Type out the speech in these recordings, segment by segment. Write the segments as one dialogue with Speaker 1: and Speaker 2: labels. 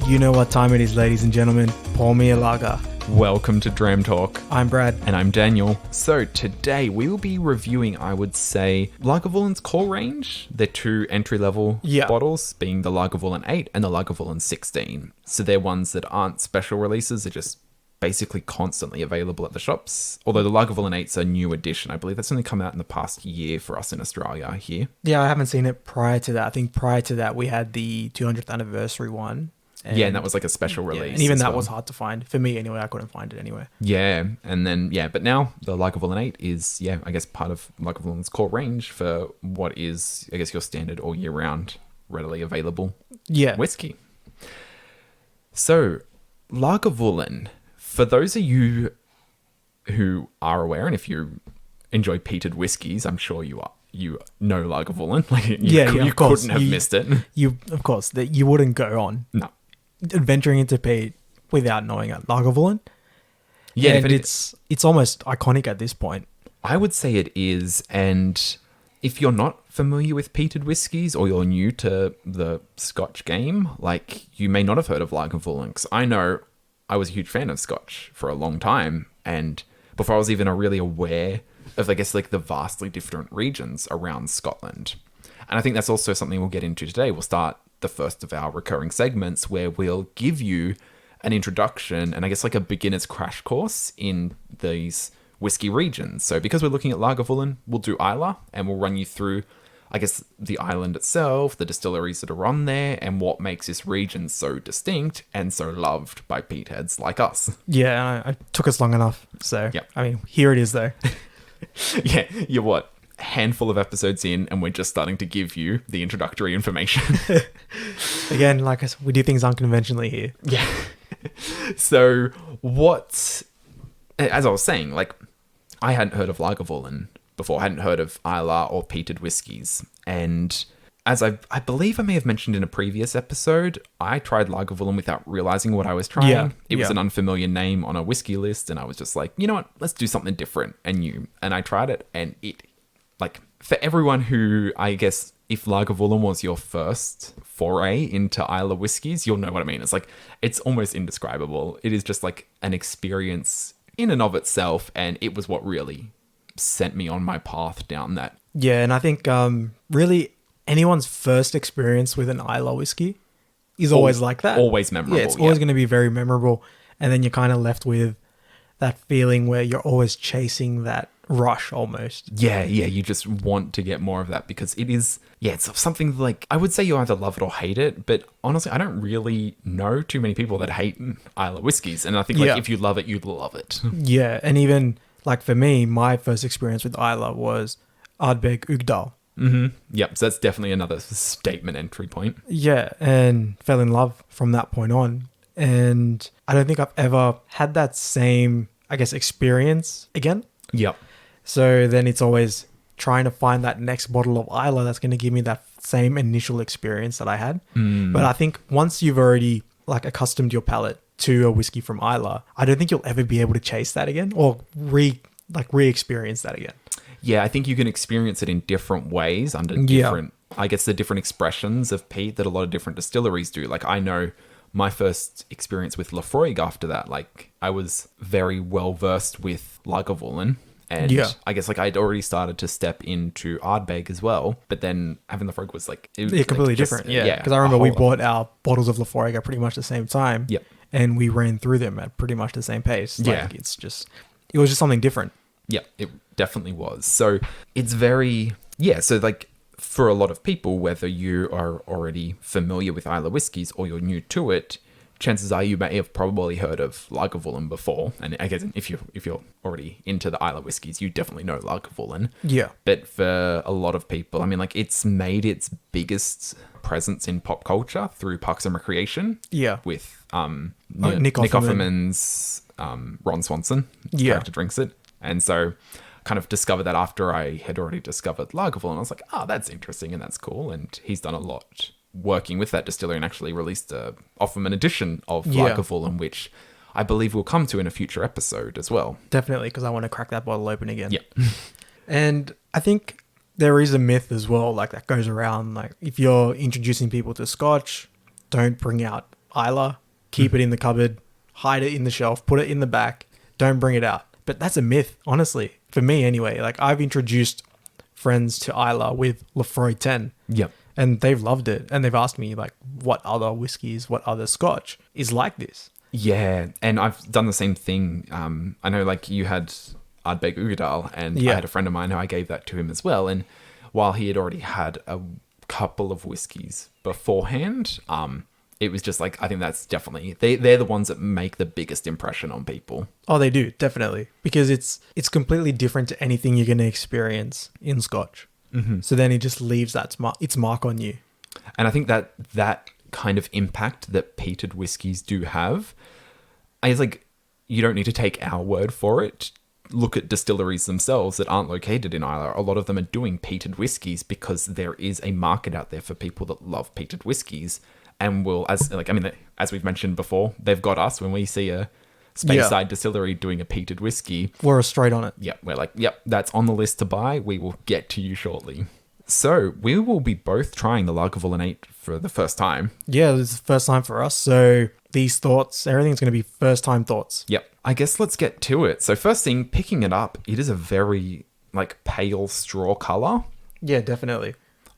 Speaker 1: You know what time it is, ladies and gentlemen. Pour me a lager.
Speaker 2: Welcome to Dram Talk.
Speaker 1: I'm Brad.
Speaker 2: And I'm Daniel. So today we will be reviewing, I would say, Lagavulin's core range. They're two entry-level bottles, being the Lagavulin 8 and the Lagavulin 16. So they're ones that aren't special releases. They're just basically constantly available at the shops. Although the Lagavulin 8's a new edition. I believe that's only come out in the past year for us in Australia here.
Speaker 1: Yeah, I haven't seen it prior to that. I think prior to that we had the 200th anniversary one.
Speaker 2: And that was like a special release.
Speaker 1: Yeah, and even that was hard to find. For me anyway, I couldn't find it anywhere.
Speaker 2: Yeah, and then, but now the Lagavulin 8 is, I guess part of Lagavulin's core range for what is, I guess, your standard all year round, readily available whiskey. So, Lagavulin, for those of you who are aware, and if you enjoy peated whiskies, I'm sure you know Lagavulin. Like, you couldn't have missed it.
Speaker 1: Of course, that you wouldn't go on.
Speaker 2: No.
Speaker 1: Adventuring into peat without knowing Lagavulin.
Speaker 2: Yeah,
Speaker 1: and it's almost iconic at this point.
Speaker 2: I would say it is, and if you're not familiar with peated whiskies or you're new to the Scotch game, like, you may not have heard of Lagavulin, because I know I was a huge fan of Scotch for a long time, and before I was even really aware of, I guess, like, the vastly different regions around Scotland. And I think that's also something we'll get into today. We'll start the first of our recurring segments where we'll give you an introduction and I guess like a beginner's crash course in these whiskey regions. So because we're looking at Lagavulin, we'll do Islay and we'll run you through, I guess, the island itself, the distilleries that are on there, and what makes this region so distinct and so loved by peatheads like us.
Speaker 1: Yeah, it took us long enough. So, I mean, here it is though.
Speaker 2: Yeah, you're what? Handful of episodes in and we're just starting to give you the introductory information.
Speaker 1: Again, like I said, we do things unconventionally here.
Speaker 2: Yeah. So as I was saying, like, I hadn't heard of Lagavulin before. I hadn't heard of Islay or peated whiskies. And as I believe I may have mentioned in a previous episode, I tried Lagavulin without realizing what I was trying.
Speaker 1: Yeah.
Speaker 2: It was an unfamiliar name on a whiskey list. And I was just like, you know what, let's do something different and new. And I tried it, and it, like, for everyone who, I guess, if Lagavulin was your first foray into Islay whiskies, you'll know what I mean. It's like, it's almost indescribable. It is just like an experience in and of itself, and it was what really sent me on my path down that.
Speaker 1: Yeah, and I think really anyone's first experience with an Islay whiskey is always like that.
Speaker 2: Always memorable.
Speaker 1: Yeah, it's always going to be very memorable, and then you're kind of left with that feeling where you're always chasing that rush almost.
Speaker 2: Yeah, you just want to get more of that because it is, it's something like, I would say you either love it or hate it, but honestly, I don't really know too many people that hate Islay whiskies, and I think like if you love it, you'd love it. Yeah,
Speaker 1: and even like for me, my first experience with Islay was Ardbeg Ugdal.
Speaker 2: Mm-hmm. Yep, so that's definitely another statement entry point.
Speaker 1: Yeah, and fell in love from that point on, and I don't think I've ever had that same, I guess, experience again.
Speaker 2: Yep.
Speaker 1: So then it's always trying to find that next bottle of Islay that's going to give me that same initial experience that I had. But I think once you've already like accustomed your palate to a whiskey from Islay, I don't think you'll ever be able to chase that again or re-experience that again.
Speaker 2: Yeah, I think you can experience it in different ways under different, I guess, the different expressions of peat that a lot of different distilleries do. Like, I know my first experience with Laphroaig after that, like, I was very well versed with Lagavulin. And I guess like I'd already started to step into Ardbeg as well, but then having Laphroaig was like...
Speaker 1: completely different. Yeah, because I remember we bought our bottles of Laphroaig at pretty much the same time.
Speaker 2: Yep.
Speaker 1: And we ran through them at pretty much the same pace. Like, it was just something different.
Speaker 2: Yeah, it definitely was. So it's very... Yeah, so like for a lot of people, whether you are already familiar with Islay whiskies or you're new to it, chances are you may have probably heard of Lagavulin before. And I guess if you're already into the Islay whiskies, you definitely know Lagavulin.
Speaker 1: Yeah.
Speaker 2: But for a lot of people, I mean, like, it's made its biggest presence in pop culture through Parks and Recreation.
Speaker 1: Yeah.
Speaker 2: With
Speaker 1: Nick
Speaker 2: Offerman's Ron Swanson character drinks it. And so kind of discovered that after I had already discovered Lagavulin. I was like, that's interesting and that's cool. And he's done a lot working with that distillery and actually released a Offerman edition of Lagavulin, which I believe we'll come to in a future episode as well.
Speaker 1: Definitely, because I want to crack that bottle open again.
Speaker 2: Yeah.
Speaker 1: And I think there is a myth as well, like, that goes around, like, if you're introducing people to Scotch, don't bring out Islay, keep it in the cupboard, hide it in the shelf, put it in the back, don't bring it out. But that's a myth, honestly, for me anyway. Like, I've introduced friends to Islay with Lefroy 10.
Speaker 2: Yep.
Speaker 1: And they've loved it. And they've asked me, like, what other whiskies, what other scotch is like this?
Speaker 2: Yeah, and I've done the same thing. I know, like, you had Ardbeg Ugadal, and I had a friend of mine who I gave that to him as well. And while he had already had a couple of whiskies beforehand, it was just like, I think that's definitely, they're the ones that make the biggest impression on people.
Speaker 1: Oh, they do, definitely. Because it's completely different to anything you're going to experience in scotch. Mm-hmm. So then it just leaves its mark on you.
Speaker 2: And I think that kind of impact that peated whiskies do have, it's like, you don't need to take our word for it. Look at distilleries themselves that aren't located in Islay. A lot of them are doing peated whiskies because there is a market out there for people that love peated whiskies, and will, as we've mentioned before, they've got us when we see a Speyside distillery doing a peated whiskey.
Speaker 1: We're straight on it.
Speaker 2: Yeah, we're like, yep, that's on the list to buy. We will get to you shortly. So we will be both trying the Lagavulin 8 for the first time.
Speaker 1: Yeah, this is the first time for us. So these thoughts, everything's going to be first time thoughts.
Speaker 2: Yep. I guess let's get to it. So first thing, picking it up, it is a very like pale straw color.
Speaker 1: Yeah, definitely.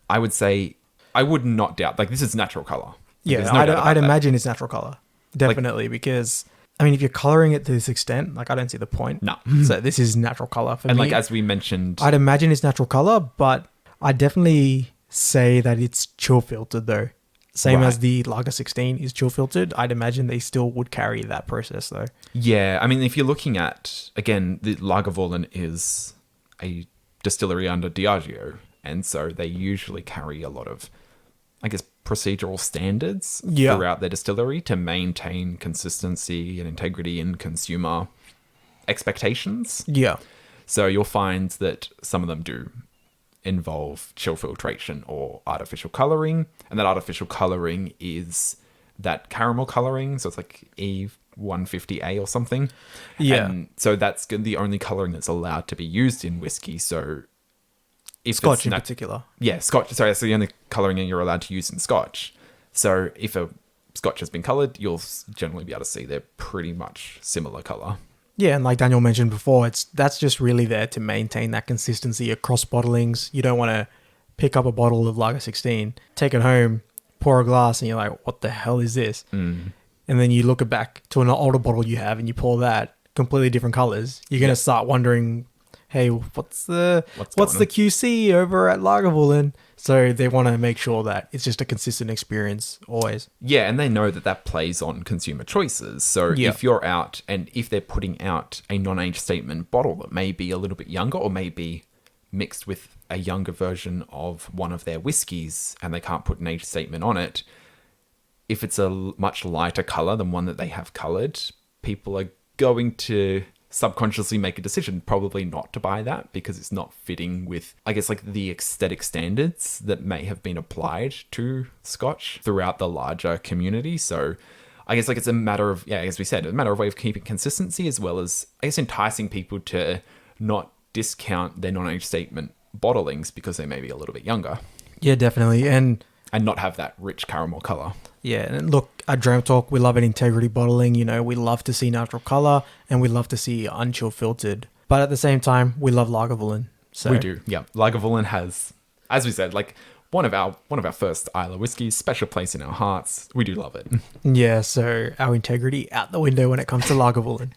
Speaker 2: I would say, I would not doubt, like this is natural color.
Speaker 1: Yeah, I'd imagine it's natural color. Definitely, because I mean, if you're coloring it to this extent, like I don't see the point.
Speaker 2: No.
Speaker 1: So this is natural color for me.
Speaker 2: And like as we mentioned,
Speaker 1: I'd imagine it's natural color, but I definitely say that it's chill filtered though. Same as the Lager 16 is chill filtered. I'd imagine they still would carry that process though.
Speaker 2: Yeah, I mean, if you're looking at, again, the Lagavulin is a distillery under Diageo, and so they usually carry a lot of, I guess, procedural standards throughout their distillery to maintain consistency and integrity in consumer expectations.
Speaker 1: Yeah.
Speaker 2: So you'll find that some of them do involve chill filtration or artificial coloring, and that artificial coloring is that caramel coloring, so it's like E150A or something.
Speaker 1: Yeah.
Speaker 2: And so that's the only coloring that's allowed to be used in whiskey. So if
Speaker 1: Scotch in particular.
Speaker 2: Yeah, Scotch. Sorry, that's the only coloring you're allowed to use in Scotch. So if a Scotch has been colored, you'll generally be able to see they're pretty much similar color.
Speaker 1: Yeah, and like Daniel mentioned before, that's just really there to maintain that consistency across bottlings. You don't want to pick up a bottle of Lager 16, take it home, pour a glass, and you're like, what the hell is this? And then you look back to an older bottle you have and you pour that, completely different colors. You're going to start wondering, hey, what's the QC over at Lagavulin? So they want to make sure that it's just a consistent experience always.
Speaker 2: Yeah, and they know that plays on consumer choices. So if you're out and if they're putting out a non-age statement bottle that may be a little bit younger or may be mixed with a younger version of one of their whiskies and they can't put an age statement on it, if it's a much lighter color than one that they have colored, people are going to subconsciously make a decision probably not to buy that because it's not fitting with, I guess, like the aesthetic standards that may have been applied to Scotch throughout the larger community. So I guess like it's a matter of, as we said, a matter of way of keeping consistency as well as, I guess, enticing people to not discount their non-age statement bottlings because they may be a little bit younger. Yeah,
Speaker 1: definitely. And
Speaker 2: not have that rich caramel color.
Speaker 1: Yeah, and look, at Dram Talk, we love an integrity bottling. You know, we love to see natural color and we love to see unchill filtered. But at the same time, we love Lagavulin. So
Speaker 2: we do, yeah. Lagavulin has, as we said, like one of our first Islay whiskeys, special place in our hearts. We do love it.
Speaker 1: Yeah, so our integrity out the window when it comes to Lagavulin.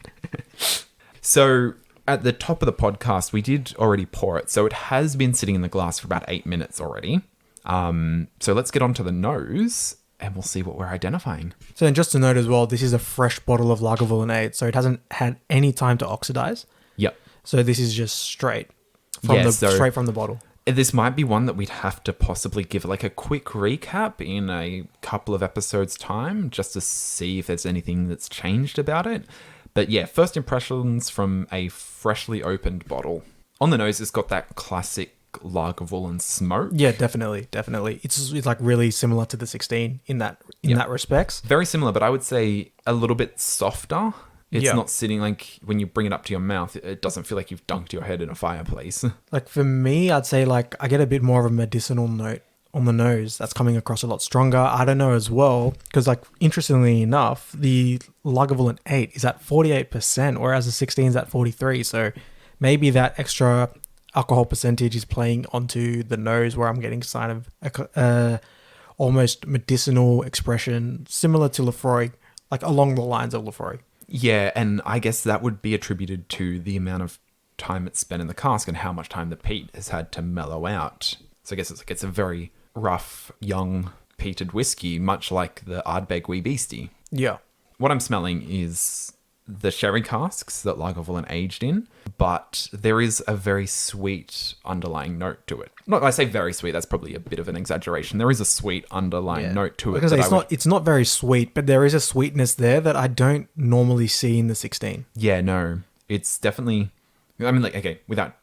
Speaker 2: So at the top of the podcast, we did already pour it. So it has been sitting in the glass for about 8 minutes already. So let's get on to the nose and we'll see what we're identifying.
Speaker 1: So and just to note as well, this is a fresh bottle of Lagavulin 8, so it hasn't had any time to oxidize.
Speaker 2: Yep.
Speaker 1: So this is just straight from the bottle.
Speaker 2: This might be one that we'd have to possibly give like a quick recap in a couple of episodes' time just to see if there's anything that's changed about it. But yeah, first impressions from a freshly opened bottle. On the nose, it's got that classic Lagavulin smoke.
Speaker 1: Yeah, definitely. It's like really similar to the 16 in that respects.
Speaker 2: Very similar, but I would say a little bit softer. It's not sitting like when you bring it up to your mouth, it doesn't feel like you've dunked your head in a fireplace.
Speaker 1: Like for me, I'd say like I get a bit more of a medicinal note on the nose that's coming across a lot stronger. I don't know as well, because like interestingly enough, the Lagavulin 8 is at 48%, whereas the 16 is at 43%. So maybe that extra alcohol percentage is playing onto the nose, where I'm getting kind of a almost medicinal expression similar to Lefroy, like along the lines of Lefroy.
Speaker 2: Yeah, and I guess that would be attributed to the amount of time it's spent in the cask and how much time the peat has had to mellow out. So I guess it's a very rough, young peated whiskey, much like the Ardbeg Wee Beastie.
Speaker 1: Yeah.
Speaker 2: What I'm smelling is the sherry casks that Lagavulin aged in, but there is a very sweet underlying note to it. Not, I say very sweet, that's probably a bit of an exaggeration. There is a sweet underlying note to it.
Speaker 1: Because it's not very sweet, but there is a sweetness there that I don't normally see in the 16.
Speaker 2: Yeah, no. It's definitely... I mean, like, okay, without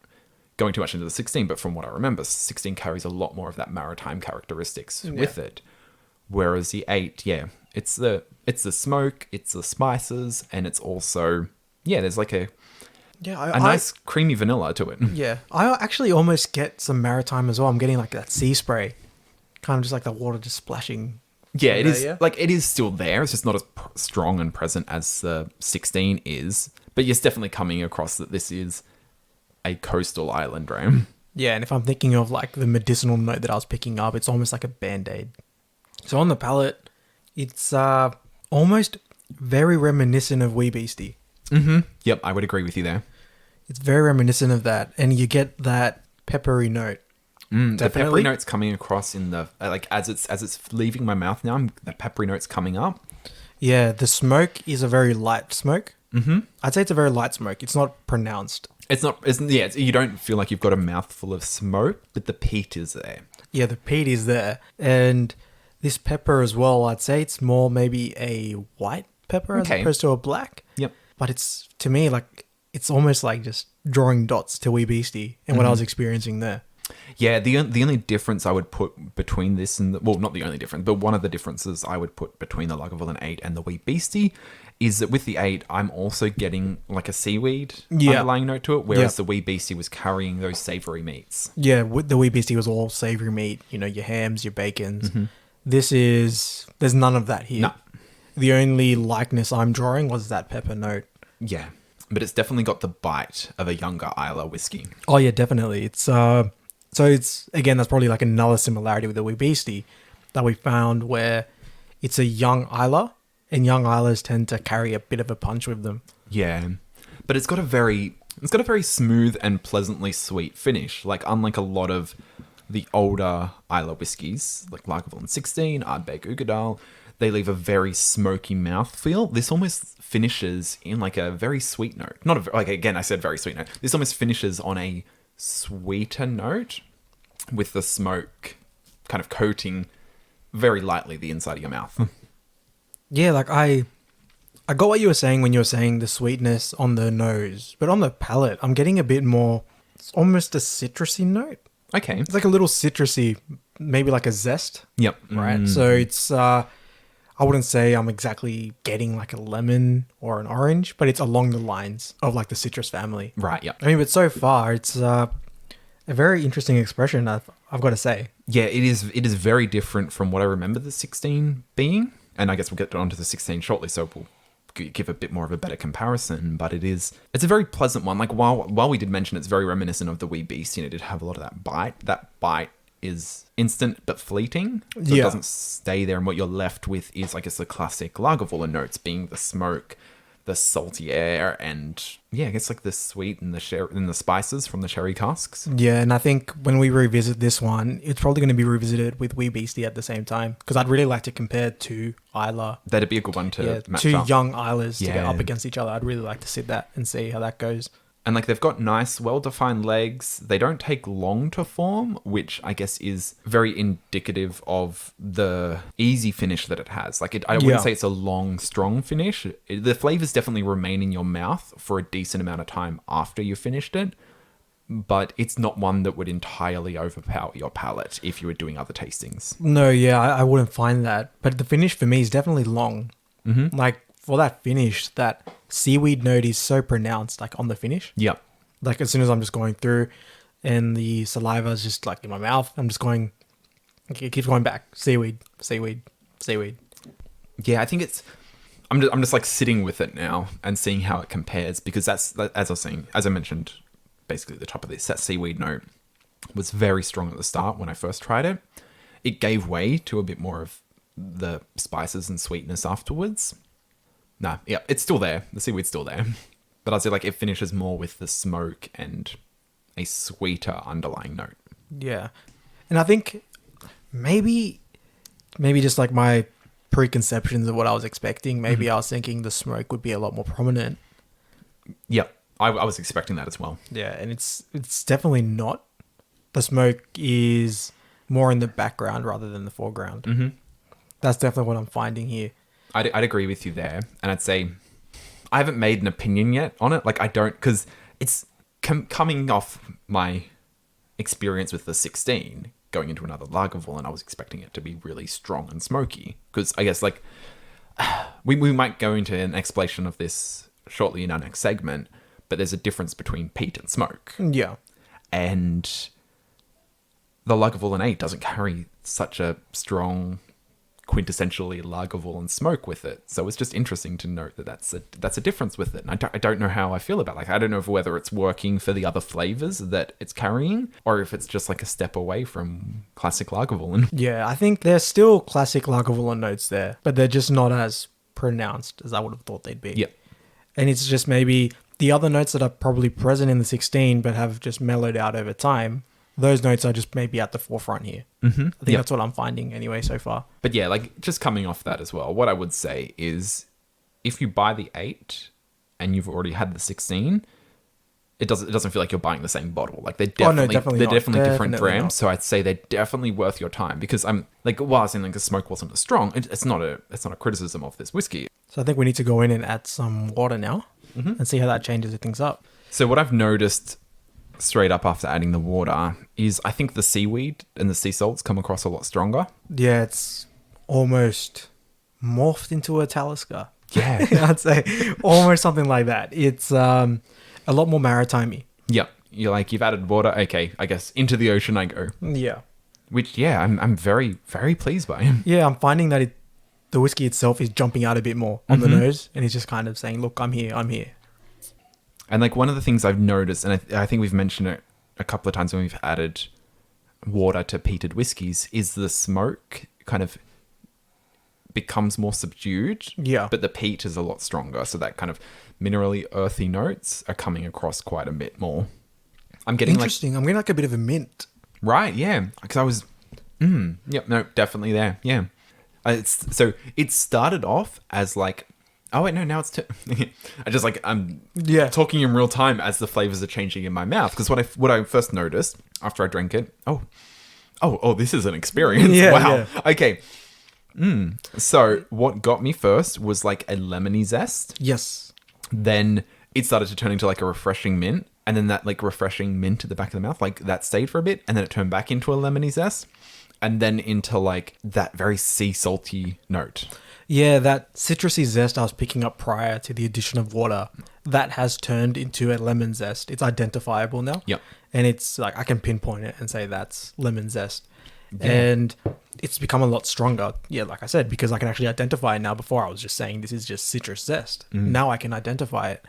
Speaker 2: going too much into the 16, but from what I remember, 16 carries a lot more of that maritime characteristics with it. Whereas the 8, it's the smoke, it's the spices, and it's also, there's like a nice creamy vanilla to it.
Speaker 1: Yeah, I actually almost get some maritime as well. I'm getting like that sea spray, kind of just like the water just splashing.
Speaker 2: Yeah, it is. Like, it is still there. It's just not as strong and present as the 16 is. But it's definitely coming across that this is a coastal island dram.
Speaker 1: Yeah, and if I'm thinking of like the medicinal note that I was picking up, it's almost like a Band-Aid. So on the palate, it's almost very reminiscent of Wee Beastie.
Speaker 2: Mm-hmm. Yep, I would agree with you there.
Speaker 1: It's very reminiscent of that, and you get that peppery note.
Speaker 2: The peppery note's coming across in the like as it's leaving my mouth now. The peppery note's coming up.
Speaker 1: Yeah, the smoke is a very light smoke. Mm-hmm. I'd say it's a very light smoke. It's not pronounced.
Speaker 2: You don't feel like you've got a mouthful of smoke, but the peat is there.
Speaker 1: Yeah, the peat is there, and this pepper as well. I'd say it's more maybe a white pepper as opposed to a black.
Speaker 2: Yep.
Speaker 1: But it's, to me, like it's almost like just drawing dots to Wee Beastie and what I was experiencing there.
Speaker 2: Yeah, the only difference I would put between this and not the only difference, but one of the differences I would put between the Lagavulin 8 and the Wee Beastie is that with the 8, I'm also getting like a seaweed underlying note to it, whereas the Wee Beastie was carrying those savoury meats. Yeah,
Speaker 1: with the Wee Beastie was all savoury meat, your hams, your bacons. Mm-hmm. There's none of that here. No. The only likeness I'm drawing was that pepper note.
Speaker 2: Yeah, but it's definitely got the bite of a younger Islay whiskey.
Speaker 1: Oh yeah, definitely. It's so it's, again, that's probably like another similarity with the Wee Beastie that we found, where it's a young Islay, and young Islas tend to carry a bit of a punch with them.
Speaker 2: Yeah, but it's got a very smooth and pleasantly sweet finish. Like, unlike a lot of the older Islay whiskies, like Lagavulin 16, Ardbeg Ugadal, they leave a very smoky mouthfeel. This almost finishes in like a very sweet note. Again, I said very sweet note. This almost finishes on a sweeter note with the smoke kind of coating very lightly the inside of your mouth.
Speaker 1: Yeah, like I got what you were saying when you were saying the sweetness on the nose, but on the palate, I'm getting a bit more, it's almost a citrusy note.
Speaker 2: Okay.
Speaker 1: It's like a little citrusy, maybe like a zest.
Speaker 2: Yep.
Speaker 1: Right? So it's, I wouldn't say I'm exactly getting like a lemon or an orange, but it's along the lines of like the citrus family.
Speaker 2: Right, yeah.
Speaker 1: I mean, but so far, it's a very interesting expression, I've got to say.
Speaker 2: Yeah, it is very different from what I remember the 16 being. And I guess we'll get onto the 16 shortly, so we'll give a bit more of a better comparison. But it's a very pleasant one. Like, while we did mention it's very reminiscent of the Wee Beastie, and it did have a lot of that bite. That bite is instant but fleeting. So it doesn't stay there, and what you're left with is, I guess, the classic Lagavulin notes, being the smoke, the salty air, and I guess like the sweet and the spices from the sherry casks.
Speaker 1: Yeah, and I think when we revisit this one, it's probably going to be revisited with Wee Beastie at the same time, because I'd really like to compare two Islay.
Speaker 2: That'd be a good one to match
Speaker 1: two
Speaker 2: up.
Speaker 1: Young Islas to get up against each other. I'd really like to sit that and see how that goes.
Speaker 2: And like, they've got nice, well-defined legs. They don't take long to form, which I guess is very indicative of the easy finish that it has. Like, I wouldn't say it's a long, strong finish. The flavors definitely remain in your mouth for a decent amount of time after you've finished it, but it's not one that would entirely overpower your palate if you were doing other tastings.
Speaker 1: No, I wouldn't find that. But the finish for me is definitely long. Mm-hmm. Like, for that finish, that seaweed note is so pronounced, like on the finish.
Speaker 2: Yep.
Speaker 1: Like, as soon as I'm just going through and the saliva is just like in my mouth, I'm just going, It keeps going back. Seaweed.
Speaker 2: Yeah, I think it's. I'm just like sitting with it now and seeing how it compares, because that's, as I was saying, as I mentioned, basically at the top of this, that seaweed note was very strong at the start when I first tried it. It gave way to a bit more of the spices and sweetness afterwards. Nah, yeah, it's still there. The seaweed's still there. But I'd say like it finishes more with the smoke and a sweeter underlying note.
Speaker 1: Yeah. And I think maybe just like my preconceptions of what I was expecting, maybe I was thinking the smoke would be a lot more prominent.
Speaker 2: Yeah, I was expecting that as well.
Speaker 1: Yeah, and it's definitely not. The smoke is more in the background rather than the foreground.
Speaker 2: Mm-hmm.
Speaker 1: That's definitely what I'm finding here.
Speaker 2: I'd agree with you there. And I'd say I haven't made an opinion yet on it. Like I don't, because it's coming off my experience with the 16, going into another Lagavulin, I was expecting it to be really strong and smoky. Because I guess like we might go into an explanation of this shortly in our next segment, but there's a difference between peat and smoke.
Speaker 1: Yeah.
Speaker 2: And the Lagavulin 8 doesn't carry such a strong, quintessentially Lagavulin smoke with it. So it's just interesting to note that that's a difference with it. And I don't know how I feel about it. Like, I don't know whether it's working for the other flavors that it's carrying, or if it's just like a step away from classic Lagavulin.
Speaker 1: Yeah, I think there's still classic Lagavulin notes there, but they're just not as pronounced as I would have thought they'd be.
Speaker 2: Yeah.
Speaker 1: And it's just maybe the other notes that are probably present in the 16 but have just mellowed out over time, those notes are just maybe at the forefront here.
Speaker 2: Mm-hmm.
Speaker 1: I think that's what I'm finding anyway so far.
Speaker 2: But yeah, like just coming off that as well, what I would say is if you buy the 8 and you've already had the 16, it doesn't feel like you're buying the same bottle. Like they're definitely different drams. So I'd say they're definitely worth your time, because I'm like, while I was saying like the smoke wasn't as strong, it's not a criticism of this whiskey.
Speaker 1: So I think we need to go in and add some water now and see how that changes things up.
Speaker 2: So what I've noticed straight up after adding the water is I think the seaweed and the sea salts come across a lot stronger.
Speaker 1: Yeah, it's almost morphed into a Talisker.
Speaker 2: Yeah.
Speaker 1: I'd say almost something like that. It's a lot more maritime-y.
Speaker 2: Yeah. You're like, you've added water. Okay, I guess into the ocean I go.
Speaker 1: Yeah.
Speaker 2: Which, yeah, I'm very, very pleased by him.
Speaker 1: Yeah, I'm finding that the whiskey itself is jumping out a bit more on the nose, and it's just kind of saying, look, I'm here.
Speaker 2: And like one of the things I've noticed, and I think we've mentioned it a couple of times when we've added water to peated whiskies, is the smoke kind of becomes more subdued.
Speaker 1: Yeah.
Speaker 2: But the peat is a lot stronger. So that kind of minerally earthy notes are coming across quite a bit more. I'm getting
Speaker 1: interesting. I'm getting like a bit of a mint.
Speaker 2: Right, yeah. Because I was, yep, no, definitely there. Yeah. So it started off as like, oh wait, no, now it's I'm talking in real time as the flavors are changing in my mouth. Because what I first noticed after I drank it, oh, this is an experience.
Speaker 1: Yeah,
Speaker 2: wow.
Speaker 1: yeah.
Speaker 2: Okay. So what got me first was like a lemony zest.
Speaker 1: Yes.
Speaker 2: Then it started to turn into like a refreshing mint. And then that like refreshing mint at the back of the mouth, like that stayed for a bit. And then it turned back into a lemony zest. And then into like that very sea salty note.
Speaker 1: Yeah, that citrusy zest I was picking up prior to the addition of water, that has turned into a lemon zest. It's identifiable now.
Speaker 2: Yep.
Speaker 1: And it's like, I can pinpoint it and say that's lemon zest.
Speaker 2: Yeah.
Speaker 1: And it's become a lot stronger. Yeah, like I said, because I can actually identify it now. Before I was just saying this is just citrus zest. Now I can identify it.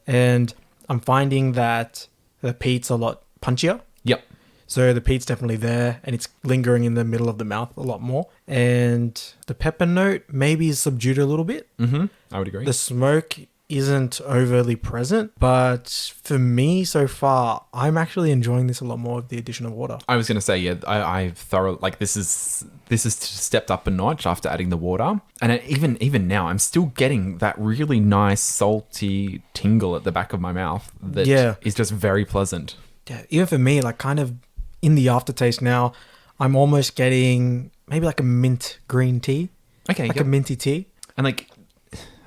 Speaker 1: And I'm finding that the peat's a lot punchier.
Speaker 2: Yep.
Speaker 1: So the peat's definitely there, and it's lingering in the middle of the mouth a lot more. And the pepper note maybe is subdued a little bit.
Speaker 2: Mm-hmm. I would agree.
Speaker 1: The smoke isn't overly present, but for me so far, I'm actually enjoying this a lot more with the addition of water.
Speaker 2: I was going to say, yeah, I've thoroughly, like this is stepped up a notch after adding the water. And even now, I'm still getting that really nice salty tingle at the back of my mouth that is just very pleasant.
Speaker 1: Yeah, even for me, like kind of in the aftertaste now, I'm almost getting maybe like a mint green tea.
Speaker 2: Okay.
Speaker 1: Like a minty tea.
Speaker 2: And like,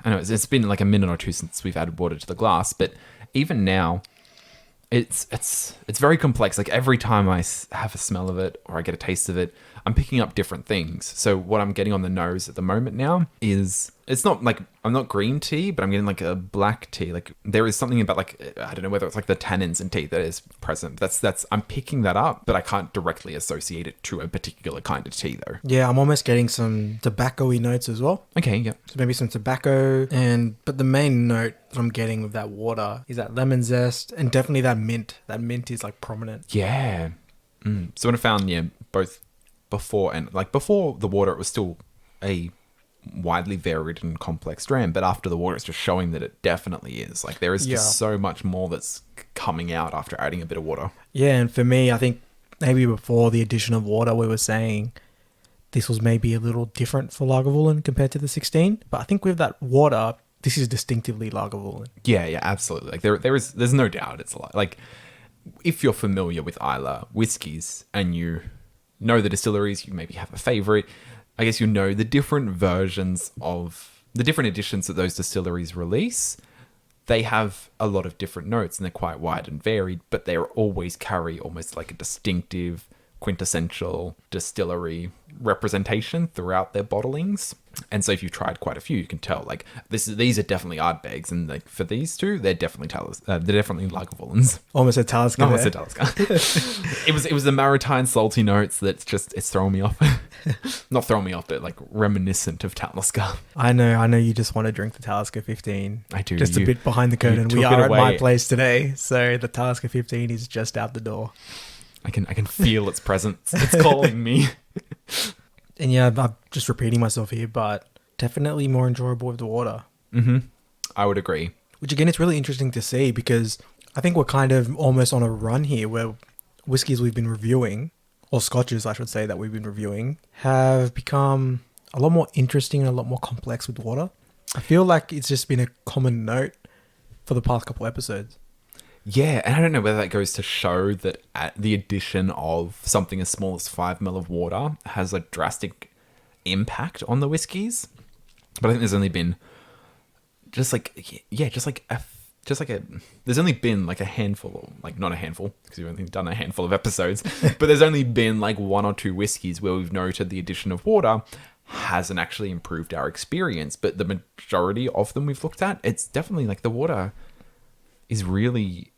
Speaker 2: I know it's been like a minute or two since we've added water to the glass, but even now, it's very complex. Like every time I have a smell of it or I get a taste of it, I'm picking up different things. So what I'm getting on the nose at the moment now is it's not like, I'm not green tea, but I'm getting like a black tea. Like there is something about like, I don't know whether it's like the tannins in tea that is present. I'm picking that up, but I can't directly associate it to a particular kind of tea though.
Speaker 1: Yeah, I'm almost getting some tobacco-y notes as well.
Speaker 2: Okay, yeah.
Speaker 1: So maybe some tobacco, but the main note that I'm getting with that water is that lemon zest and definitely that mint. That mint is like prominent.
Speaker 2: Yeah. So when I found, both before the water, it was still a widely varied and complex dram, but after the water, it's just showing that it definitely is. Like there is just so much more that's coming out after adding a bit of water. Yeah,
Speaker 1: and for me, I think maybe before the addition of water, we were saying this was maybe a little different for Lagavulin compared to the 16, but I think with that water, this is distinctively Lagavulin.
Speaker 2: Yeah, absolutely. Like there's no doubt it's like if you're familiar with Islay whiskies and you know the distilleries, you maybe have a favorite. I guess you know the different versions of the different editions that those distilleries release. They have a lot of different notes and they're quite wide and varied, but they always carry almost like a distinctive, quintessential distillery representation throughout their bottlings. And so if you've tried quite a few, you can tell like these are definitely Ardbegs, and like for these two, they're definitely Lagavulins.
Speaker 1: Almost a Talisker.
Speaker 2: Almost a Talisker. It was the maritime salty notes that's it's throwing me off. Not throwing me off, but like reminiscent of Talisker.
Speaker 1: I know you just want to drink the Talisker 15.
Speaker 2: I do.
Speaker 1: Just a bit behind the curtain. We are at my place today, so the Talisker 15 is just out the door.
Speaker 2: I can feel its presence. It's calling me.
Speaker 1: And yeah, I'm just repeating myself here, but definitely more enjoyable with the water.
Speaker 2: Mm-hmm. I would agree.
Speaker 1: Which again, it's really interesting to see because I think we're kind of almost on a run here where whiskies we've been reviewing, or scotches I should say that we've been reviewing, have become a lot more interesting and a lot more complex with water. I feel like it's just been a common note for the past couple episodes.
Speaker 2: Yeah, and I don't know whether that goes to show that the addition of something as small as 5 ml of water has a drastic impact on the whiskies. But I think there's only been there's only been like a handful, like not a handful, because we've only done a handful of episodes, but there's only been like 1 or 2 whiskies where we've noted the addition of water hasn't actually improved our experience. But the majority of them we've looked at, it's definitely like the water is really...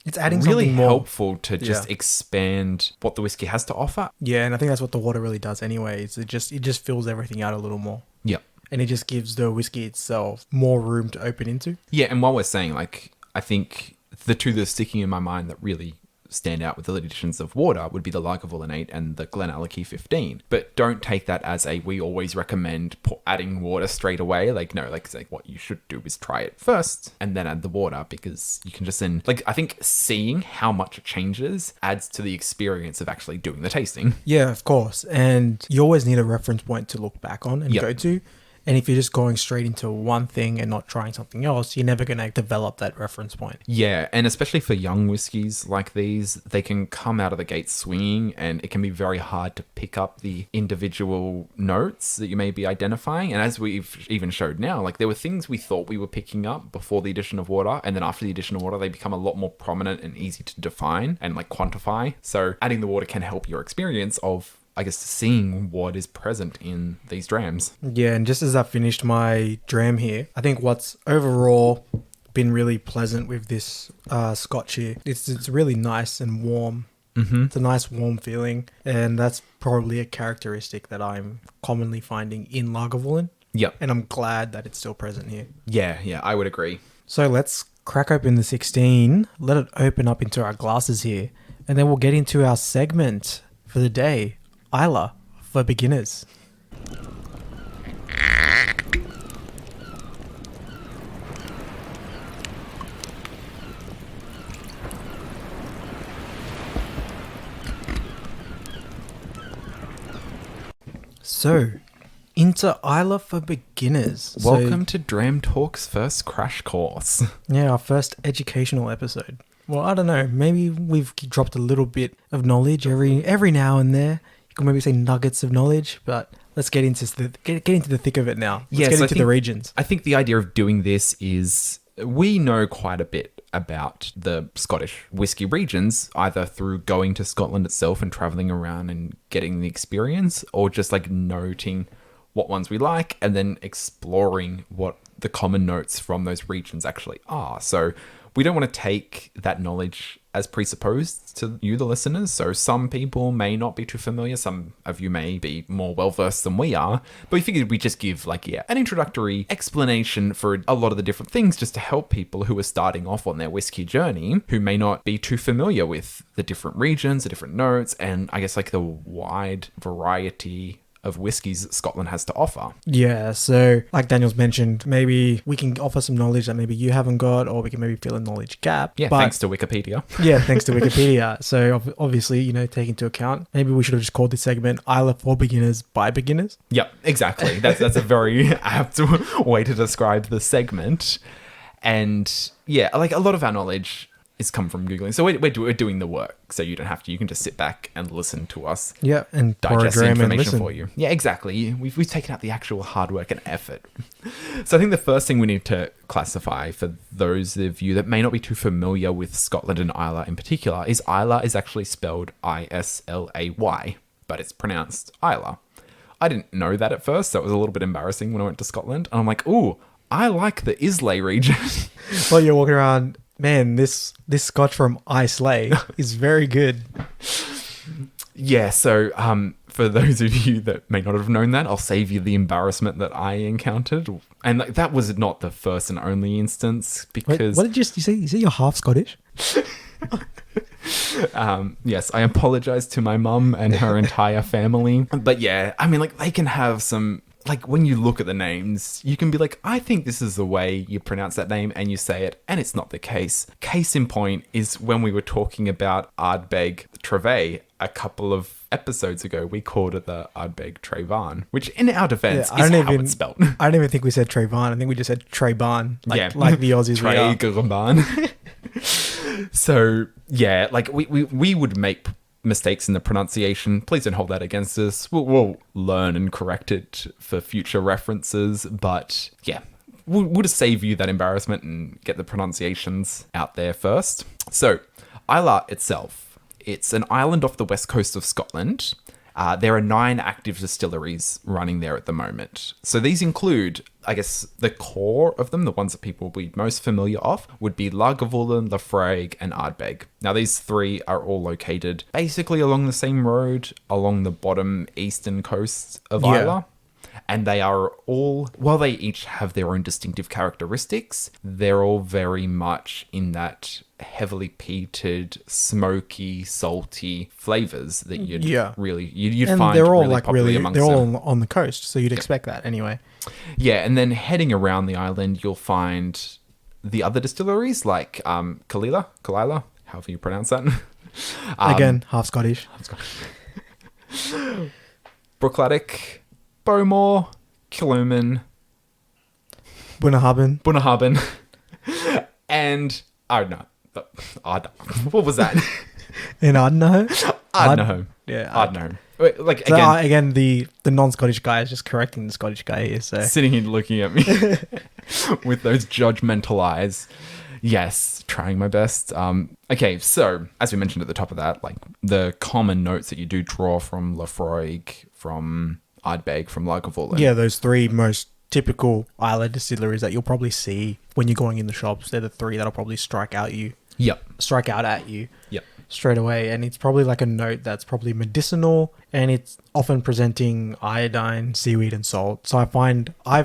Speaker 1: It's adding
Speaker 2: really
Speaker 1: something more
Speaker 2: helpful to just expand what the whiskey has to offer.
Speaker 1: Yeah, and I think that's what the water really does anyways. It just fills everything out a little more.
Speaker 2: Yeah.
Speaker 1: And it just gives the whiskey itself more room to open into.
Speaker 2: Yeah, and while we're saying, like, I think the two that are sticking in my mind that really stand out with the additions of water would be the Lagavulin 8 and the Glenallachie 15. But don't take that as we always recommend adding water straight away. Like, no, like what you should do is try it first and then add the water, because you can just then, like, I think seeing how much it changes adds to the experience of actually doing the tasting.
Speaker 1: Yeah, of course. And you always need a reference point to look back on and go to. And if you're just going straight into one thing and not trying something else, you're never going to develop that reference point.
Speaker 2: Yeah, and especially for young whiskies like these, they can come out of the gate swinging, and it can be very hard to pick up the individual notes that you may be identifying. And as we've even showed now, like there were things we thought we were picking up before the addition of water, and then after the addition of water, they become a lot more prominent and easy to define and like quantify. So adding the water can help your experience of, I guess, seeing what is present in these drams.
Speaker 1: Yeah, and just as I finished my dram here, I think what's overall been really pleasant with this scotch here, it's really nice and warm. Mm-hmm. It's a nice warm feeling, and that's probably a characteristic that I'm commonly finding in Lagavulin.
Speaker 2: Yep.
Speaker 1: And I'm glad that it's still present here.
Speaker 2: Yeah, I would agree.
Speaker 1: So let's crack open the 16, let it open up into our glasses here, and then we'll get into our segment for the day. Islay for beginners. So, into Islay for beginners.
Speaker 2: Welcome to Dram Talk's first crash course.
Speaker 1: Yeah, our first educational episode. Well, I don't know. Maybe we've dropped a little bit of knowledge every now and there. Could maybe say nuggets of knowledge, but let's get into the thick of it now. Let's get into the regions.
Speaker 2: I think the idea of doing this is we know quite a bit about the Scottish whiskey regions, either through going to Scotland itself and traveling around and getting the experience, or just like noting what ones we like, and then exploring what the common notes from those regions actually are. So we don't want to take that knowledge as presupposed to you, the listeners. So some people may not be too familiar. Some of you may be more well-versed than we are. But we figured we'd just give an introductory explanation for a lot of the different things just to help people who are starting off on their whiskey journey who may not be too familiar with the different regions, the different notes, and I guess the wide variety of whiskies that Scotland has to offer.
Speaker 1: Yeah, so like Daniel's mentioned, maybe we can offer some knowledge that maybe you haven't got, or we can maybe fill a knowledge gap.
Speaker 2: Yeah, thanks to Wikipedia.
Speaker 1: Yeah, thanks to Wikipedia. So obviously, take into account, maybe we should have just called this segment Islay for Beginners by Beginners.
Speaker 2: Yep, exactly. That's a very apt way to describe the segment. And yeah, a lot of our knowledge is come from Googling. So we're doing the work, so you don't have to. You can just sit back and listen to us.
Speaker 1: Yeah, and
Speaker 2: digest the information for you. Yeah, exactly. We've taken out the actual hard work and effort. So I think the first thing we need to classify for those of you that may not be too familiar with Scotland and Islay in particular is Islay is actually spelled Islay, but it's pronounced Islay. I didn't know that at first, so it was a little bit embarrassing when I went to Scotland. And I'm like, ooh, I like the Islay region.
Speaker 1: Well, you're walking around... Man, this scotch from Islay is very good.
Speaker 2: Yeah, so for those of you that may not have known that, I'll save you the embarrassment that I encountered. And that was not the first and only instance because...
Speaker 1: Wait, what did you say? You say you're half Scottish?
Speaker 2: Yes, I apologize to my mum and her entire family. But yeah, they can have some... when you look at the names, you can be like, I think this is the way you pronounce that name, and you say it, and it's not the case. Case in point is when we were talking about Ardbeg Trevay a couple of episodes ago, we called it the Ardbeg Trevan, which in our defense is how it's spelled.
Speaker 1: I don't even think we said Trevan. I think we just said Treban, like the Aussies we are.
Speaker 2: Trevan. So, yeah, we would make mistakes in the pronunciation. Please don't hold that against us. We'll learn and correct it for future references. But yeah, we'll just save you that embarrassment and get the pronunciations out there first. So Islay itself, it's an island off the west coast of Scotland. There are 9 active distilleries running there at the moment. So these include, I guess, the core of them, the ones that people will be most familiar of, would be Lagavulin, Laphroaig, and Ardbeg. Now, these 3 are all located basically along the same road, along the bottom eastern coast of Islay. And they are all, while they each have their own distinctive characteristics, they're all very much in that heavily peated, smoky, salty flavors that you'd find
Speaker 1: they're all
Speaker 2: really popular amongst
Speaker 1: they're
Speaker 2: them.
Speaker 1: all on the coast, so you'd expect that anyway.
Speaker 2: Yeah, and then heading around the island, you'll find the other distilleries like Kalila, however you pronounce that.
Speaker 1: Again, half Scottish.
Speaker 2: Brookladdick, Bowmore, Killuman,
Speaker 1: Bunnahabhain,
Speaker 2: and Ardna. What was that?
Speaker 1: In Ardnaho?
Speaker 2: Ardnaho.
Speaker 1: Yeah.
Speaker 2: Ardnaho.
Speaker 1: Again, the non-Scottish guy is just correcting the Scottish guy here. So
Speaker 2: sitting here looking at me with those judgmental eyes. Yes, trying my best. Okay, so as we mentioned at the top of that, the common notes that you do draw from Laphroaig, from Ardbeg, from Lagavulin.
Speaker 1: Yeah, those 3 most typical Islay distilleries that you'll probably see when you're going in the shops. They're the 3 that'll probably strike out at you. Yep. Straight away. And it's probably a note that's probably medicinal, and it's often presenting iodine, seaweed, and salt. So I've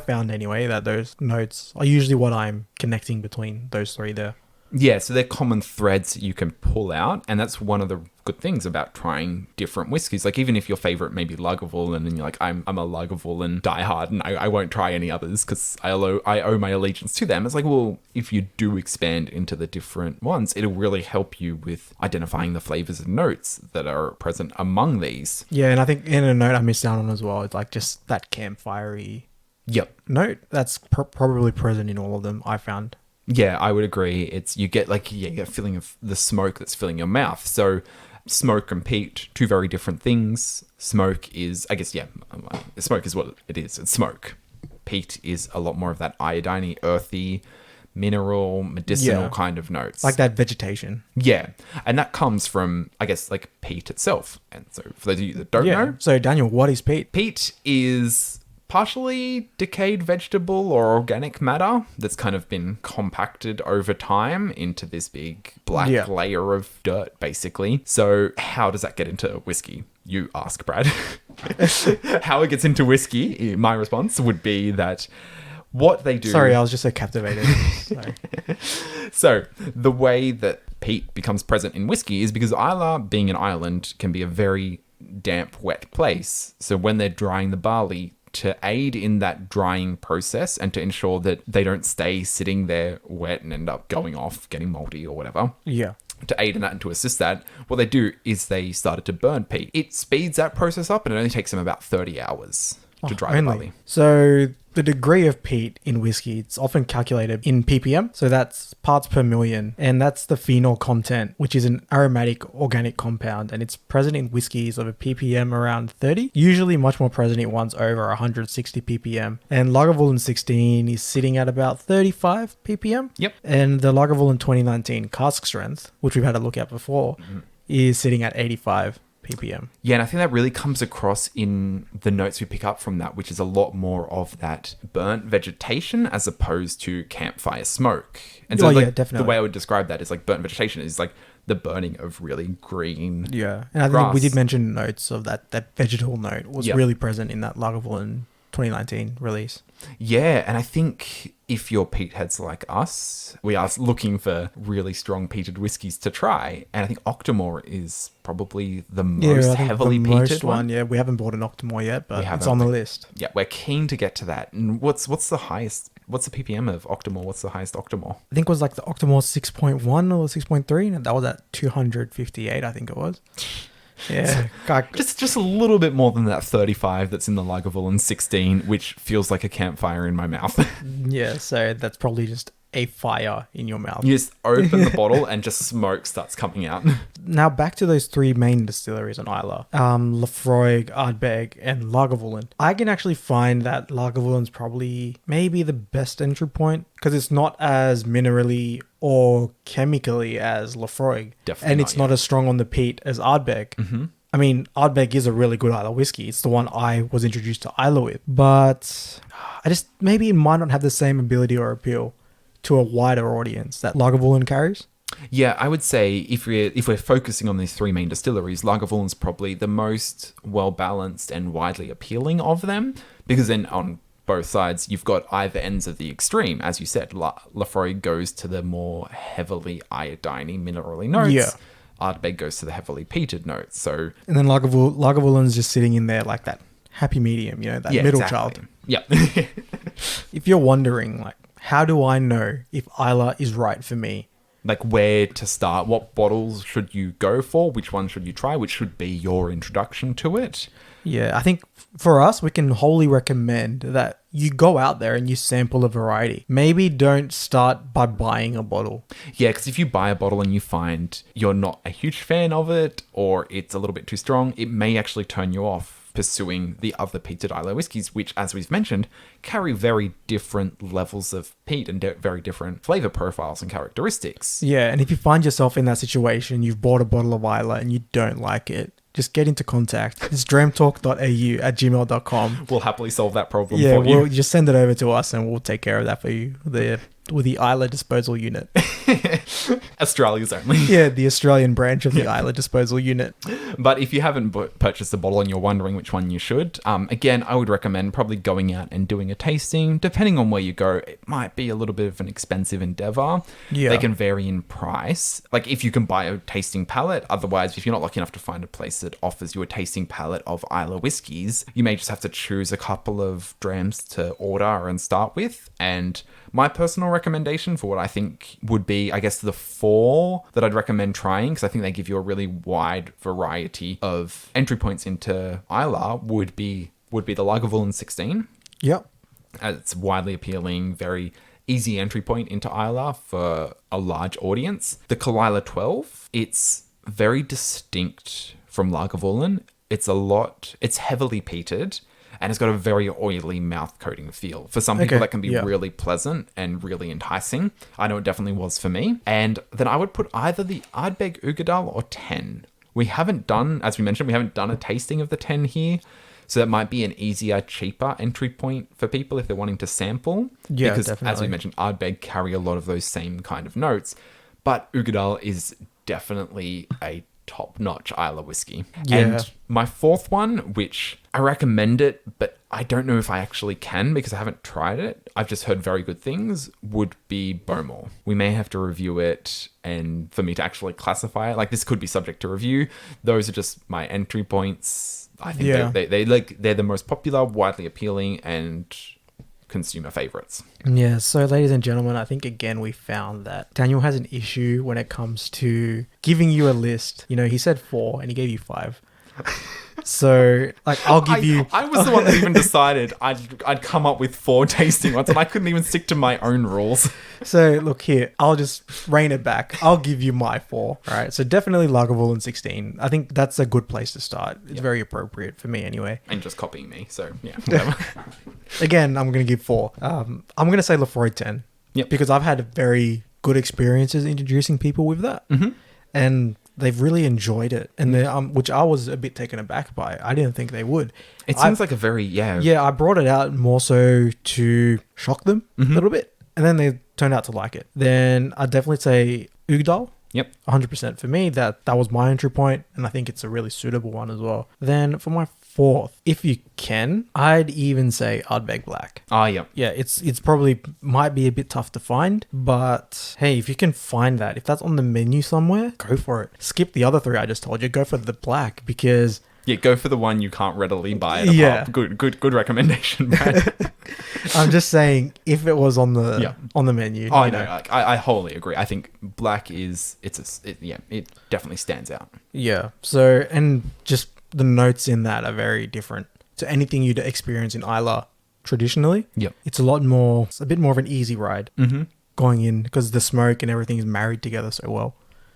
Speaker 1: found anyway that those notes are usually what I'm connecting between those 3 there.
Speaker 2: Yeah, so they're common threads you can pull out, and that's one of the good things about trying different whiskies. Even if your favorite may be Lagavulin, and you're like, I'm a Lagavulin diehard, and I won't try any others because I owe my allegiance to them. It's well, if you do expand into the different ones, it'll really help you with identifying the flavors and notes that are present among these.
Speaker 1: Yeah, and I think in a note I missed out on as well, it's just that campfire-y note that's probably present in all of them, I found.
Speaker 2: Yeah, I would agree. You get a feeling of the smoke that's filling your mouth. So smoke and peat, 2 very different things. Smoke is, smoke is what it is. It's smoke. Peat is a lot more of that iodine-y, earthy, mineral, medicinal kind of notes.
Speaker 1: Like that vegetation.
Speaker 2: Yeah. And that comes from, peat itself. And so for those of you that don't know.
Speaker 1: So Daniel, what is peat?
Speaker 2: Peat is partially decayed vegetable or organic matter that's kind of been compacted over time into this big black layer of dirt, basically. So how does that get into whiskey? You ask, Brad. How it gets into whiskey, my response would be that what they do...
Speaker 1: Sorry, I was just so captivated. Sorry.
Speaker 2: So the way that peat becomes present in whiskey is because Islay, being an island, can be a very damp, wet place. So when they're drying the barley, to aid in that drying process and to ensure that they don't stay sitting there wet and end up going off, getting moldy or whatever.
Speaker 1: Yeah.
Speaker 2: To aid in that and to assist that, what they do is they started to burn peat. It speeds that process up and it only takes them about 30 hours to dry the barley.
Speaker 1: So the degree of peat in whiskey, it's often calculated in ppm. So that's parts per million. And that's the phenol content, which is an aromatic organic compound. And it's present in whiskeys of a ppm around 30, usually much more present in ones over 160 ppm. And Lagavulin 16 is sitting at about 35 ppm.
Speaker 2: Yep.
Speaker 1: And the Lagavulin 2019 cask strength, which we've had a look at before, is sitting at 85 ppm.
Speaker 2: Yeah, and I think that really comes across in the notes we pick up from that, which is a lot more of that burnt vegetation as opposed to campfire smoke. And so
Speaker 1: definitely.
Speaker 2: The way I would describe that is like burnt vegetation is like the burning of really green
Speaker 1: and I think we did mention notes of that vegetal note was really present in that Lagavulin 2019 release.
Speaker 2: Yeah, and I think if you're peat heads like us, we are looking for really strong peated whiskies to try. And I think Octomore is probably the most heavily peated one.
Speaker 1: Yeah, we haven't bought an Octomore yet, but it's on the list.
Speaker 2: Yeah, we're keen to get to that. And what's the highest? What's the ppm of Octomore? What's the highest Octomore?
Speaker 1: I think it was like the Octomore 6.1 or 6.3, and that was at 258, I think it was. Yeah.
Speaker 2: just a little bit more than that 35 that's in the Lagavulin 16, which feels like a campfire in my mouth.
Speaker 1: Yeah, so that's probably just a fire in your mouth.
Speaker 2: You just open the bottle and just smoke starts coming out.
Speaker 1: Now back to those three main distilleries on Islay. Laphroaig, Ardbeg and Lagavulin. I can actually find that Lagavulin's probably maybe the best entry point because it's not as minerally or chemically as Laphroaig.
Speaker 2: Definitely.
Speaker 1: And it's not as strong on the peat as Ardbeg.
Speaker 2: Mm-hmm.
Speaker 1: I mean, Ardbeg is a really good Islay whiskey. It's the one I was introduced to Islay with. But maybe it might not have the same ability or appeal to a wider audience that Lagavulin carries.
Speaker 2: Yeah, I would say if we're focusing on these three main distilleries, Lagavulin's probably the most well-balanced and widely appealing of them, because then on both sides, you've got either ends of the extreme. As you said, Laphroaig goes to the more heavily iodine-y, minerally notes.
Speaker 1: Yeah.
Speaker 2: Ardbeg goes to the heavily peated notes. So,
Speaker 1: and then Lagavulin's just sitting in there like that happy medium, that middle child.
Speaker 2: Yeah.
Speaker 1: If you're wondering, like, how do I know if Islay is right for me?
Speaker 2: Like where to start, what bottles should you go for, which one should you try, which should be your introduction to it?
Speaker 1: Yeah, I think for us, we can wholly recommend that you go out there and you sample a variety. Maybe don't start by buying a bottle.
Speaker 2: Yeah, because if you buy a bottle and you find you're not a huge fan of it or it's a little bit too strong, it may actually turn you off pursuing the other peated Islay whiskies, which, as we've mentioned, carry very different levels of peat and very different flavor profiles and characteristics.
Speaker 1: Yeah, and if you find yourself in that situation, you've bought a bottle of Islay and you don't like it, just get into contact. It's dramtalk.au@gmail.com.
Speaker 2: We'll happily solve that problem
Speaker 1: for you.
Speaker 2: We'll
Speaker 1: just send it over to us and we'll take care of that for you. With the Islay disposal unit.
Speaker 2: Australia's only.
Speaker 1: Yeah, the Australian branch of the Islay disposal unit.
Speaker 2: But if you haven't purchased a bottle and you're wondering which one you should, again, I would recommend probably going out and doing a tasting. Depending on where you go, it might be a little bit of an expensive endeavor. Yeah. They can vary in price. Like if you can buy a tasting palette, otherwise, if you're not lucky enough to find a place that offers you a tasting palette of Islay whiskies, you may just have to choose a couple of drams to order and start with. And my personal recommendation for what I think would be, I guess, the 4 that I'd recommend trying, because I think they give you a really wide variety of entry points into Islay, would be the Lagavulin 16.
Speaker 1: Yep.
Speaker 2: It's widely appealing, very easy entry point into Islay for a large audience. The Kalila 12, it's very distinct from Lagavulin. It's heavily peated. And it's got a very oily mouth coating feel. For some people, that can be really pleasant and really enticing. I know it definitely was for me. And then I would put either the Ardbeg Ugadal or 10. We haven't done, as we mentioned, a tasting of the 10 here. So that might be an easier, cheaper entry point for people if they're wanting to sample.
Speaker 1: Yeah,
Speaker 2: because
Speaker 1: definitely.
Speaker 2: as we mentioned, Ardbeg carry a lot of those same kind of notes. But Ugadal is definitely a top-notch Islay whiskey.
Speaker 1: Yeah.
Speaker 2: And my fourth one, which I recommend it, but I don't know if I actually can because I haven't tried it. I've just heard very good things, would be Bowmore. We may have to review it and for me to actually classify it. Like, this could be subject to review. Those are just my entry points. I think they're the most popular, widely appealing, and consumer favorites.
Speaker 1: Yeah, so ladies and gentlemen, I think again we found that Daniel has an issue when it comes to giving you a list. You know, he said 4 and he gave you 5. So, like, I'll give you...
Speaker 2: I was the one that even decided I'd come up with 4 tasting ones, and I couldn't even stick to my own rules.
Speaker 1: So, look here, I'll just rein it back. I'll give you my 4. All right, so definitely Lagavulin 16. I think that's a good place to start. It's very appropriate for me anyway.
Speaker 2: And just copying me, so yeah, whatever.
Speaker 1: Again, I'm going to give 4. I'm going to say Lefroy 10.
Speaker 2: Yep.
Speaker 1: Because I've had very good experiences introducing people with that.
Speaker 2: Mm-hmm.
Speaker 1: And they've really enjoyed it. And they, which I was a bit taken aback by. I didn't think they would.
Speaker 2: It seems like a very,
Speaker 1: Yeah, I brought it out more so to shock them a little bit. And then they turned out to like it. Then I'd definitely say Ugdal.
Speaker 2: Yep.
Speaker 1: 100% for me. That was my entry point, and I think it's a really suitable one as well. Then for my 4th, if you can, I'd even say Ardbeg Black.
Speaker 2: Yeah.
Speaker 1: Yeah, it's probably might be a bit tough to find, but hey, if you can find that, if that's on the menu somewhere, go for it. Skip the other 3 I just told you. Go for the black because...
Speaker 2: Yeah, go for the one you can't readily buy at a pub. Good recommendation, Brad.
Speaker 1: I'm just saying, if it was on the menu.
Speaker 2: Oh, I know. I wholly agree. I think black it definitely stands out.
Speaker 1: Yeah. So, and just the notes in that are very different to anything you'd experience in Islay traditionally.
Speaker 2: Yep.
Speaker 1: It's a bit more of an easy ride going in because the smoke and everything is married together so well.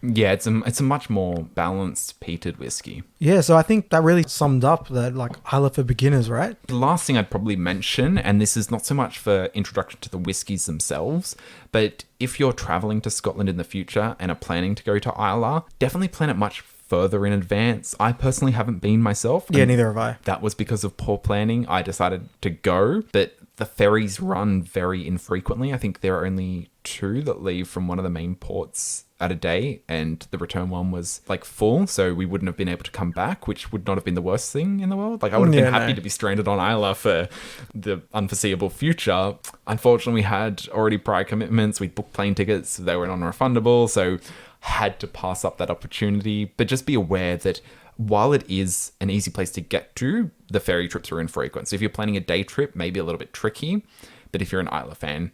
Speaker 2: Yeah, it's a much more balanced peated whiskey.
Speaker 1: Yeah, so I think that really summed up that, like, Islay for beginners, right?
Speaker 2: The last thing I'd probably mention, and this is not so much for introduction to the whiskies themselves, but if you're traveling to Scotland in the future and are planning to go to Islay, definitely plan it much further in advance. I personally haven't been myself.
Speaker 1: Yeah, neither have I.
Speaker 2: That was because of poor planning. I decided to go, but the ferries run very infrequently. I think there are only 2 that leave from one of the main ports at a day, and the return one was like full, so we wouldn't have been able to come back, which would not have been the worst thing in the world. Like, I would have been happy to be stranded on Islay for the unforeseeable future. Unfortunately, we had already prior commitments. We'd booked plane tickets, they were non-refundable, so had to pass up that opportunity. But just be aware that while it is an easy place to get to, the ferry trips are infrequent. So if you're planning a day trip, maybe a little bit tricky, but if you're an Islay fan,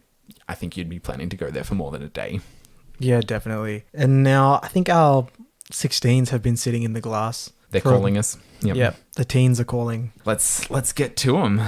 Speaker 2: I think you'd be planning to go there for more than a day.
Speaker 1: Yeah, definitely. And now I think our 16s have been sitting in the glass.
Speaker 2: They're calling us. Yep.
Speaker 1: Yeah, the teens are calling.
Speaker 2: Let's get to them.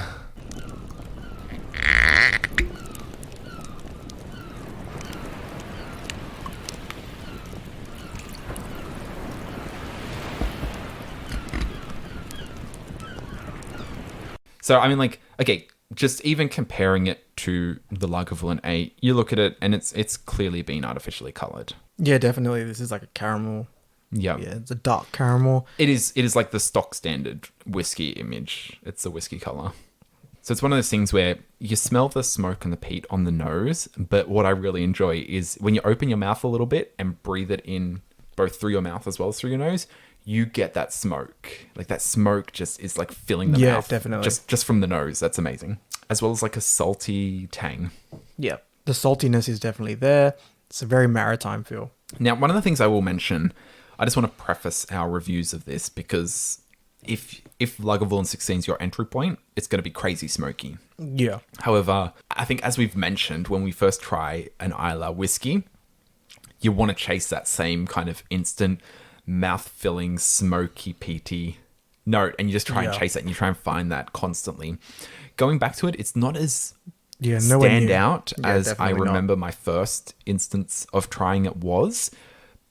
Speaker 2: So, I mean, like, okay, just even comparing it to the Lagavulin 8, you look at it and it's clearly been artificially coloured.
Speaker 1: Yeah, definitely. This is like a caramel.
Speaker 2: Yeah.
Speaker 1: Yeah, it's a dark caramel.
Speaker 2: It is like the stock standard whiskey image. It's the whiskey colour. So it's one of those things where you smell the smoke and the peat on the nose, but what I really enjoy is when you open your mouth a little bit and breathe it in both through your mouth as well as through your nose, you get that smoke. Like, that smoke just is like filling the mouth.
Speaker 1: Yeah, definitely.
Speaker 2: Just from the nose. That's amazing. As well as like a salty tang.
Speaker 1: Yeah, the saltiness is definitely there. It's a very maritime feel.
Speaker 2: Now, one of the things I will mention, I just want to preface our reviews of this because if Lagavulin 16 is your entry point, it's going to be crazy smoky.
Speaker 1: Yeah.
Speaker 2: However, I think as we've mentioned, when we first try an Islay whiskey, you want to chase that same kind of instant mouth-filling, smoky, peaty note, and you just try and chase it, and you try and find that constantly. Going back to it, it's not as stand out as I remember my first instance of trying it was.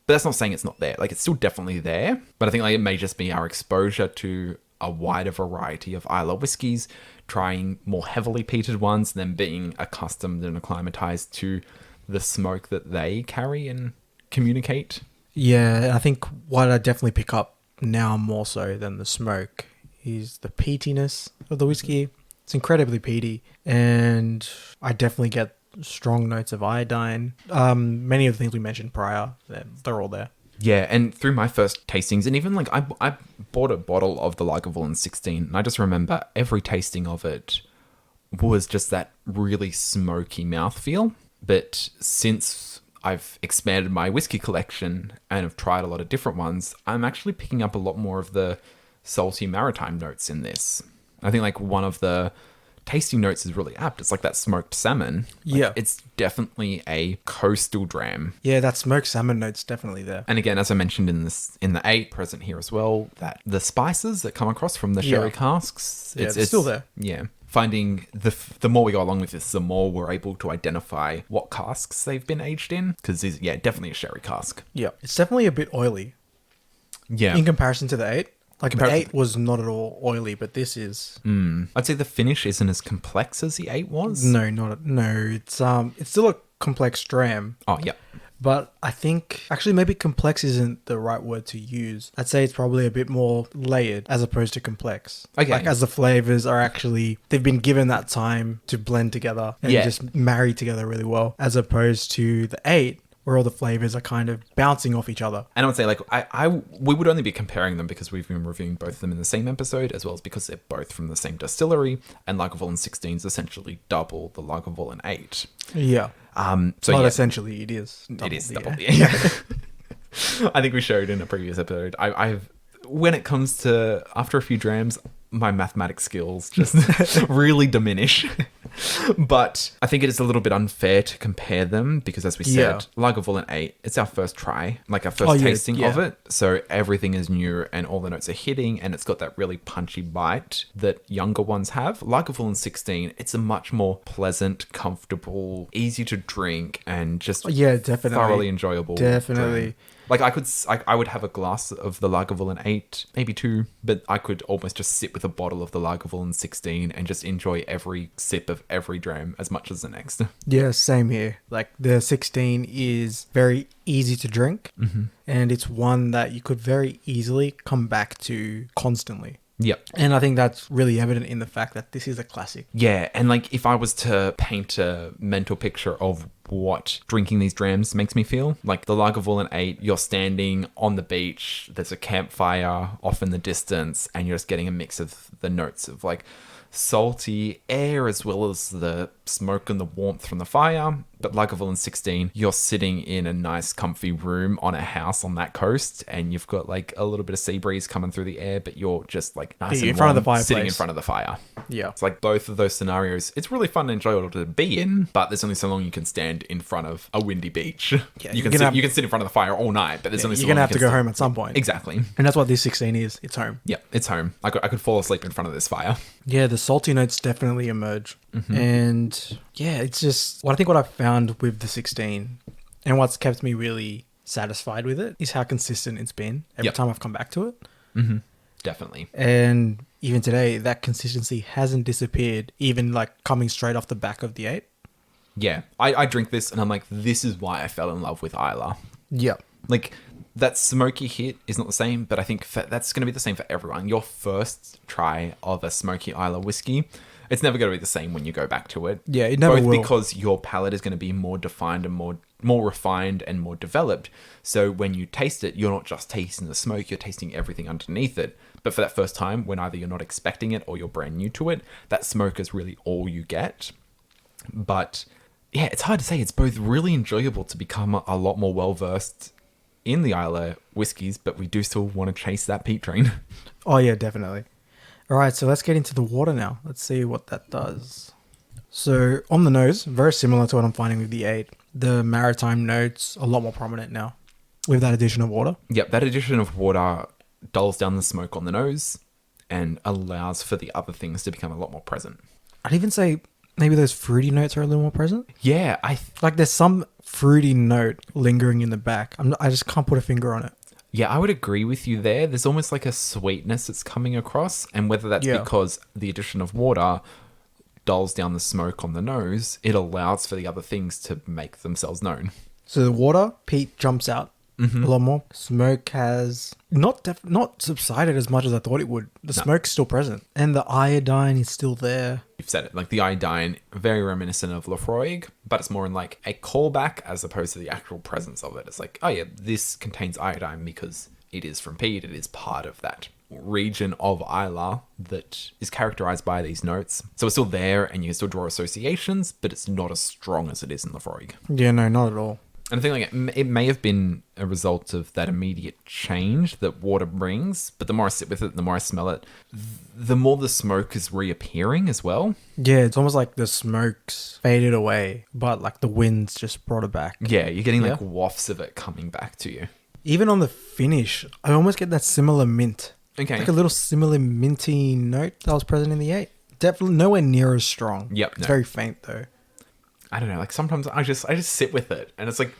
Speaker 2: But that's not saying it's not there. Like, it's still definitely there. But I think like it may just be our exposure to a wider variety of Islay whiskies, trying more heavily peated ones, and then being accustomed and acclimatized to the smoke that they carry and communicate.
Speaker 1: Yeah, I think what I definitely pick up now more so than the smoke is the peatiness of the whiskey. It's incredibly peaty, and I definitely get strong notes of iodine. Many of the things we mentioned prior, they're all there.
Speaker 2: Yeah, and through my first tastings, and even like I bought a bottle of the Lagavulin 16, and I just remember every tasting of it was just that really smoky mouthfeel. But since I've expanded my whiskey collection and have tried a lot of different ones, I'm actually picking up a lot more of the salty maritime notes in this. I think like one of the tasting notes is really apt. It's like that smoked salmon.
Speaker 1: Yeah.
Speaker 2: It's definitely a coastal dram.
Speaker 1: Yeah, that smoked salmon note's definitely there.
Speaker 2: And again, as I mentioned in the 8, present here as well, that the spices that come across from the sherry casks,
Speaker 1: it's still there.
Speaker 2: Yeah. Finding the more we go along with this, the more we're able to identify what casks they've been aged in. Because, definitely a sherry cask.
Speaker 1: Yeah. It's definitely a bit oily.
Speaker 2: Yeah.
Speaker 1: In comparison to the 8. Like the 8
Speaker 2: to-
Speaker 1: was not at all oily, but this is.
Speaker 2: I'd say the finish isn't as complex as the 8 was.
Speaker 1: No. It's still a complex dram.
Speaker 2: Oh, yeah.
Speaker 1: But I think actually maybe complex isn't the right word to use. I'd say it's probably a bit more layered as opposed to complex.
Speaker 2: Okay.
Speaker 1: Like as the flavors are actually, they've been given that time to blend together and just marry together really well, as opposed to the 8 where all the flavors are kind of bouncing off each other.
Speaker 2: And I would say like we would only be comparing them because we've been reviewing both of them in the same episode, as well as because they're both from the same distillery, and Lagavulin 16 is essentially double the Lagavulin 8.
Speaker 1: Yeah.
Speaker 2: So
Speaker 1: essentially, it is.
Speaker 2: It is double.
Speaker 1: Yeah.
Speaker 2: I think we showed in a previous episode. I've when it comes to after a few drams, my mathematics skills just really diminish. But I think it is a little bit unfair to compare them because, as we said, Lagavulin 8, it's our first try, like our first tasting of it. So everything is new and all the notes are hitting, and it's got that really punchy bite that younger ones have. Lagavulin 16, it's a much more pleasant, comfortable, easy to drink, and just
Speaker 1: definitely
Speaker 2: thoroughly enjoyable.
Speaker 1: Definitely.
Speaker 2: Drink. Like I would have a glass of the Lagavulin 8, maybe 2, but I could almost just sit with a bottle of the Lagavulin 16 and just enjoy every sip of every dram as much as the next.
Speaker 1: Yeah, same here. Like the 16 is very easy to drink, and it's one that you could very easily come back to constantly.
Speaker 2: Yep.
Speaker 1: And I think that's really evident in the fact that this is a classic.
Speaker 2: Yeah, and like if I was to paint a mental picture of what drinking these drams makes me feel, like the Lagavulin 8, you're standing on the beach, there's a campfire off in the distance, and you're just getting a mix of the notes of like salty air as well as the smoke and the warmth from the fire. But Lagavulin 16, you're sitting in a nice comfy room on a house on that coast, and you've got like a little bit of sea breeze coming through the air, but you're just like nice and
Speaker 1: in front of the fireplace,
Speaker 2: sitting in front of the fire.
Speaker 1: Yeah.
Speaker 2: It's like both of those scenarios. It's really fun and enjoyable to be in, but there's only so long you can stand in front of a windy beach.
Speaker 1: Yeah,
Speaker 2: you can sit in front of the fire all night, but there's only so long
Speaker 1: you're going to have
Speaker 2: you
Speaker 1: to
Speaker 2: can
Speaker 1: go
Speaker 2: stand.
Speaker 1: home at some point.
Speaker 2: Exactly.
Speaker 1: And that's what this 16 is. It's home.
Speaker 2: Yeah, it's home. I could fall asleep in front of this fire.
Speaker 1: Yeah, the salty notes definitely emerge. And yeah, it's just what I found with the 16 and what's kept me really satisfied with it is how consistent it's been every time I've come back to it.
Speaker 2: Definitely.
Speaker 1: And even today, that consistency hasn't disappeared, even like coming straight off the back of the 8.
Speaker 2: Yeah, I drink this and I'm like, this is why I fell in love with Islay.
Speaker 1: Yeah.
Speaker 2: Like, that smoky hit is not the same, but I think that's going to be the same for everyone. Your first try of a smoky Islay whiskey, it's never going to be the same when you go back to it.
Speaker 1: Yeah, it never
Speaker 2: Both
Speaker 1: will.
Speaker 2: because your palate is going to be more defined and more refined and more developed. So when you taste it, you're not just tasting the smoke, you're tasting everything underneath it. But for that first time, when either you're not expecting it or you're brand new to it, that smoke is really all you get. But yeah, it's hard to say. It's both really enjoyable to become a lot more well-versed in the Islay whiskies, but we do still want to chase that peat train.
Speaker 1: Oh, yeah, definitely. All right, so let's get into the water now. Let's see what that does. So on the nose, very similar to what I'm finding with the 8. The maritime notes a lot more prominent now with that addition of water.
Speaker 2: Yep, that addition of water dulls down the smoke on the nose and allows for the other things to become a lot more present.
Speaker 1: I'd even say maybe those fruity notes are a little more present.
Speaker 2: Yeah,
Speaker 1: like there's some fruity note lingering in the back. I just can't put a finger on it.
Speaker 2: Yeah, I would agree with you there. There's almost like a sweetness that's coming across, and whether that's because the addition of water dulls down the smoke on the nose, it allows for the other things to make themselves known.
Speaker 1: So the water, peat jumps out a lot more. Smoke has not subsided as much as I thought it would. The smoke's still present, and the iodine is still there.
Speaker 2: You've said it. Like the iodine, very reminiscent of Lafroig, but it's more in like a callback as opposed to the actual presence of it. It's like, oh yeah, this contains iodine because it is from peat. It is part of that region of Islay that is characterized by these notes. So it's still there, and you can still draw associations, but it's not as strong as it is in Lafroig.
Speaker 1: Yeah, no, not at all.
Speaker 2: And I think like it may have been a result of that immediate change that water brings, but the more I sit with it, the more I smell it, the more the smoke is reappearing as well.
Speaker 1: Yeah, it's almost like the smoke's faded away, but like the winds just brought it back.
Speaker 2: Yeah, you're getting like wafts of it coming back to you.
Speaker 1: Even on the finish, I almost get that similar mint.
Speaker 2: Okay.
Speaker 1: Like a little similar minty note that was present in the 8. Definitely nowhere near as strong.
Speaker 2: Yep.
Speaker 1: It's very faint though.
Speaker 2: I don't know, like sometimes I just sit with it, and it's like,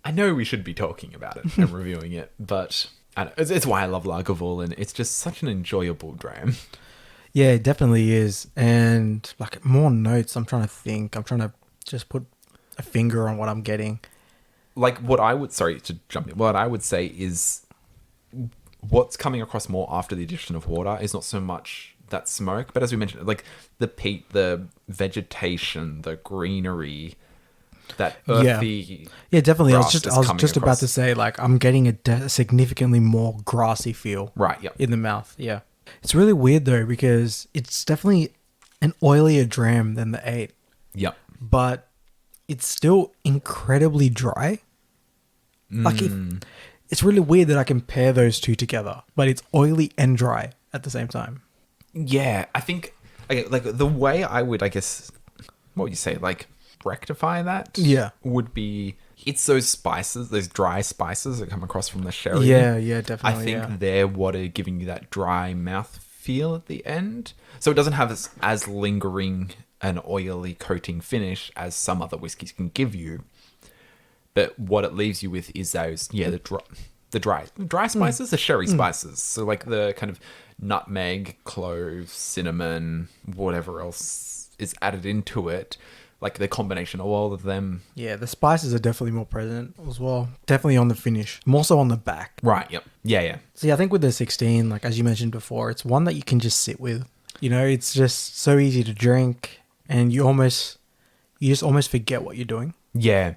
Speaker 2: I know we should be talking about it and reviewing it, but I don't, it's why I love Lagavulin. It's just such an enjoyable dram.
Speaker 1: Yeah, it definitely is. And like more notes, I'm trying to think. I'm trying to just put a finger on what I'm getting.
Speaker 2: Like what I would, sorry to jump in, what I would say is what's coming across more after the addition of water is not so much that smoke, but as we mentioned, like the peat, the vegetation, the greenery, that earthy.
Speaker 1: Yeah, definitely. I was just about to say, like, I'm getting a significantly more grassy feel.
Speaker 2: Right. Yeah.
Speaker 1: In the mouth. Yeah. It's really weird though, because it's definitely an oilier dram than the 8.
Speaker 2: Yep.
Speaker 1: But it's still incredibly dry. Like it's really weird that I can pair those two together, but it's oily and dry at the same time.
Speaker 2: Yeah, I think like the way I would, I guess, what would you say, like rectify that?
Speaker 1: Yeah,
Speaker 2: would be it's those spices, those dry spices that come across from the sherry.
Speaker 1: Yeah, definitely.
Speaker 2: I think they're what are giving you that dry mouth feel at the end, so it doesn't have as lingering an oily coating finish as some other whiskeys can give you. But what it leaves you with is those the dry spices, the sherry spices. So like the kind of nutmeg, cloves, cinnamon, whatever else is added into it, like the combination of all of them.
Speaker 1: Yeah, the spices are definitely more present as well. Definitely on the finish, more so on the back.
Speaker 2: Right. Yep. Yeah.
Speaker 1: See, I think with the 16, like as you mentioned before, it's one that you can just sit with. You know, it's just so easy to drink, and you just almost forget what you're doing.
Speaker 2: Yeah.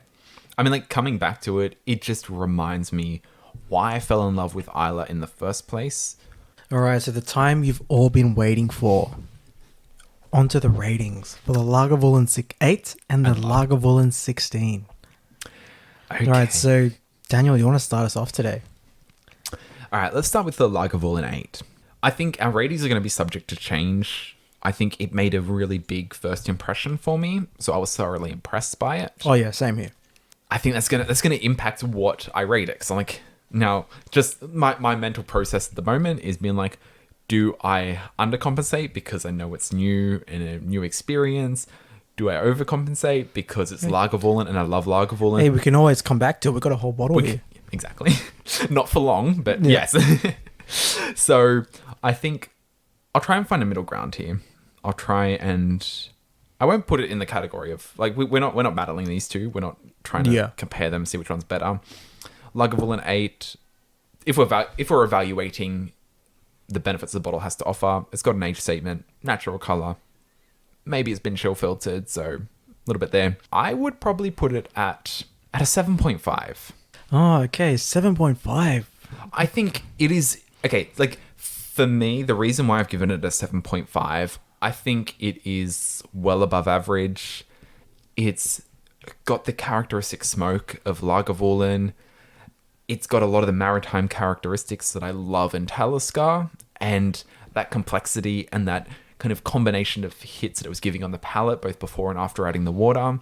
Speaker 2: I mean, like coming back to it, it just reminds me why I fell in love with Islay in the first place.
Speaker 1: All right, so the time you've all been waiting for. Onto the ratings for the Lagavulin 8 and the Lagavulin 16.
Speaker 2: Okay.
Speaker 1: All right, so Daniel, you want to start us off today?
Speaker 2: All right, let's start with the Lagavulin 8. I think our ratings are going to be subject to change. I think it made a really big first impression for me, so I was thoroughly impressed by it.
Speaker 1: Oh yeah, same here.
Speaker 2: I think that's gonna impact what I rate it. So like now, just my mental process at the moment is being like, do I undercompensate because I know it's new and a new experience? Do I overcompensate because it's Lagavulin and I love Lagavulin?
Speaker 1: Hey, we can always come back to it. We've got a whole bottle here.
Speaker 2: Exactly. Not for long, but yes. So I think I'll try and find a middle ground here. I'll try and I won't put it in the category of like we're not battling these two. We're not trying to compare them, see which one's better. Lagavulin 8. If we're evaluating the benefits the bottle has to offer, it's got an age statement, natural color. Maybe it's been chill filtered, so a little bit there. I would probably put it at a 7.5.
Speaker 1: Oh, okay, 7.5.
Speaker 2: I think it is okay. Like for me, the reason why I've given it a 7.5, I think it is well above average. It's got the characteristic smoke of Lagavulin. It's got a lot of the maritime characteristics that I love in Talisker, and that complexity and that kind of combination of hits that it was giving on the palate, both before and after adding the water.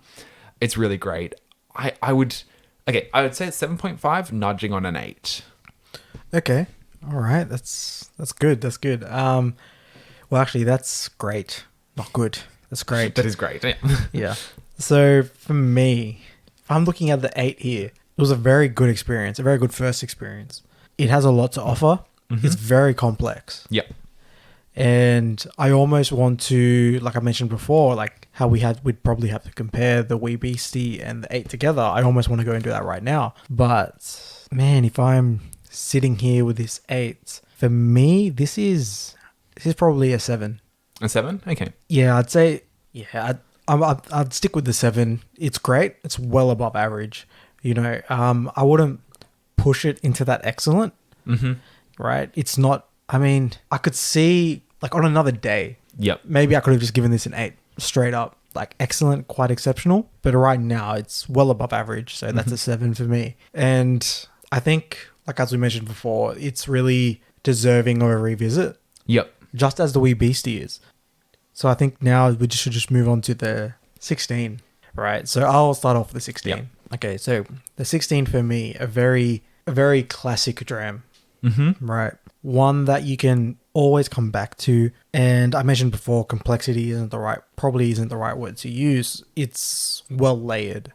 Speaker 2: It's really great. I would say it's 7.5, nudging on an 8.
Speaker 1: Okay. All right. That's good. That's good. Well, actually, that's great. Not good. That's great.
Speaker 2: That is great. Yeah.
Speaker 1: Yeah. So for me, I'm looking at the 8 here. It was a very good experience, a very good first experience. It has a lot to offer. Mm-hmm. It's very complex.
Speaker 2: Yep.
Speaker 1: And I almost want to, like I mentioned before, like how we'd probably have to compare the Wee Beastie and the 8 together. I almost want to go and do that right now. But man, if I'm sitting here with this 8, for me, this is probably a 7.
Speaker 2: A 7? Okay.
Speaker 1: Yeah, I'd say, yeah, I'd stick with the 7. It's great. It's well above average. You know, I wouldn't push it into that excellent, right? It's not, I mean, I could see, like, on another day,
Speaker 2: Yep.
Speaker 1: maybe I could have just given this an 8 straight up. Like, excellent, quite exceptional. But right now, it's well above average. So that's a 7 for me. And I think, like, as we mentioned before, it's really deserving of a revisit,
Speaker 2: Yep.
Speaker 1: just as the Wee Beastie is. So I think now we should just move on to the 16, right? So I'll start off with the 16.
Speaker 2: Yep.
Speaker 1: Okay, so the 16 for me, a very classic dram, right? One that you can always come back to. And I mentioned before, complexity probably isn't the right word to use. It's well layered.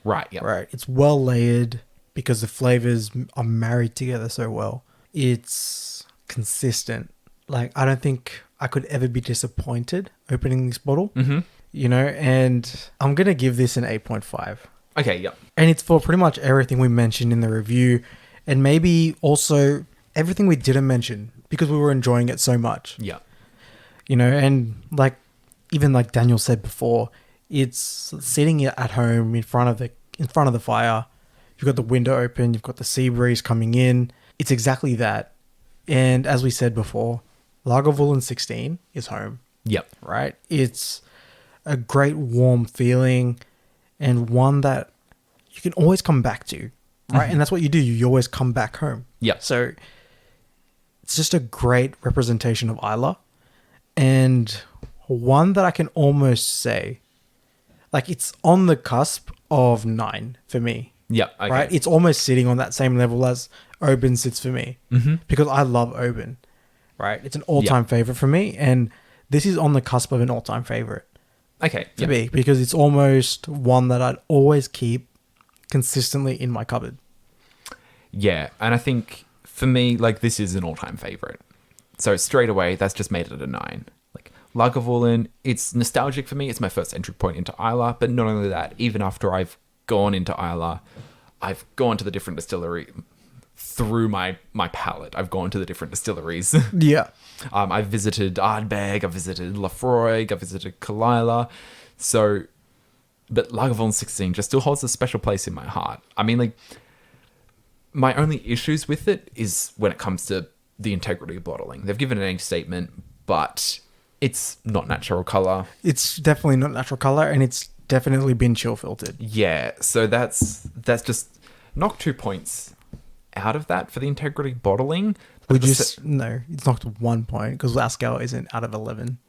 Speaker 2: Right, yeah.
Speaker 1: Right. It's well layered because the flavors are married together so well. It's consistent. Like, I don't think I could ever be disappointed opening this bottle, you know, and I'm going to give this an 8.5.
Speaker 2: Okay, yep.
Speaker 1: And it's for pretty much everything we mentioned in the review, and maybe also everything we didn't mention because we were enjoying it so much.
Speaker 2: Yeah.
Speaker 1: You know, and like, even like Daniel said before, it's sitting at home in front of the fire. You've got the window open, you've got the sea breeze coming in. It's exactly that. And as we said before, Lagavulin 16 is home.
Speaker 2: Yep.
Speaker 1: Right? It's a great warm feeling and one that you can always come back to. Right? And that's what you do. You always come back home.
Speaker 2: Yep.
Speaker 1: So it's just a great representation of Islay, and one that I can almost say, like, it's on the cusp of 9 for me.
Speaker 2: Yep. Okay.
Speaker 1: Right? It's almost sitting on that same level as Oban sits for me, because I love Oban. Right? It's an all-time favorite for me, and this is on the cusp of an all-time favorite
Speaker 2: Okay.
Speaker 1: for me, because it's almost one that I'd always keep consistently in my cupboard.
Speaker 2: Yeah, and I think for me, like, this is an all-time favorite. So straight away, that's just made it a 9. Like, Lagavulin, it's nostalgic for me. It's my first entry point into Islay, but not only that, even after I've gone into Islay, I've gone to the different distillery through my palate. I've gone to the different distilleries.
Speaker 1: Yeah.
Speaker 2: I've visited Ardbeg, I've visited Lafroig, I've visited Kalila. So, but Lagavulin 16 just still holds a special place in my heart. I mean, like, my only issues with it is when it comes to the integrity of bottling. They've given an age statement, but it's not natural color.
Speaker 1: It's definitely not natural color, and it's definitely been chill filtered.
Speaker 2: Yeah, so that's just knocked 2 points out of that for the integrity bottling.
Speaker 1: No, it's knocked 1 point because our scale isn't out of 11.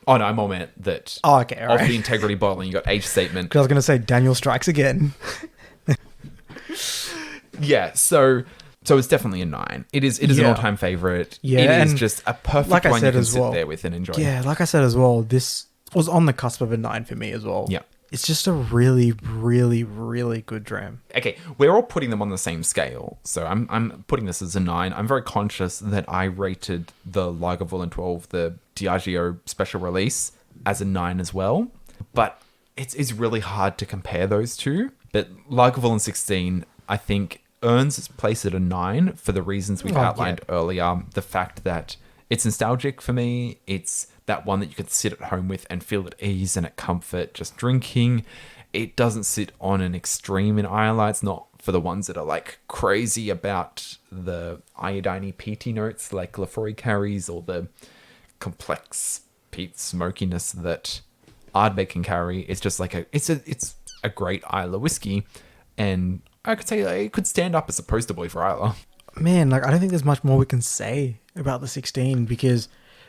Speaker 2: Oh no, I more meant that.
Speaker 1: Oh, okay, all
Speaker 2: of
Speaker 1: right.
Speaker 2: the integrity bottling, you got age statement.
Speaker 1: Because I was going to say Daniel strikes again.
Speaker 2: Yeah, so it's definitely a 9. It is an all-time favorite.
Speaker 1: Yeah,
Speaker 2: it is
Speaker 1: and
Speaker 2: just a perfect
Speaker 1: like I
Speaker 2: one you
Speaker 1: said
Speaker 2: can
Speaker 1: as
Speaker 2: sit
Speaker 1: well,
Speaker 2: there with and enjoy.
Speaker 1: Yeah, like I said as well, this was on the cusp of a 9 for me as well.
Speaker 2: Yeah.
Speaker 1: It's just a really, really, really good dram.
Speaker 2: Okay, we're all putting them on the same scale, so I'm putting this as a 9. I'm very conscious that I rated the Lagavulin 12, the Diageo special release, as a 9 as well, but it's really hard to compare those two. But Lagavulin 16, I think, earns its place at a 9 for the reasons we've outlined earlier. The fact that it's nostalgic for me, it's that one that you could sit at home with and feel at ease and at comfort just drinking. It doesn't sit on an extreme in Islay. It's not for the ones that are like crazy about the iodine peaty notes like Lafroy carries, or the complex peat smokiness that Ardbeg can carry. It's just like it's a great Islay whiskey, and I could say it could stand up as a poster boy for Islay.
Speaker 1: Man, like, I don't think there's much more we can say about the 16 because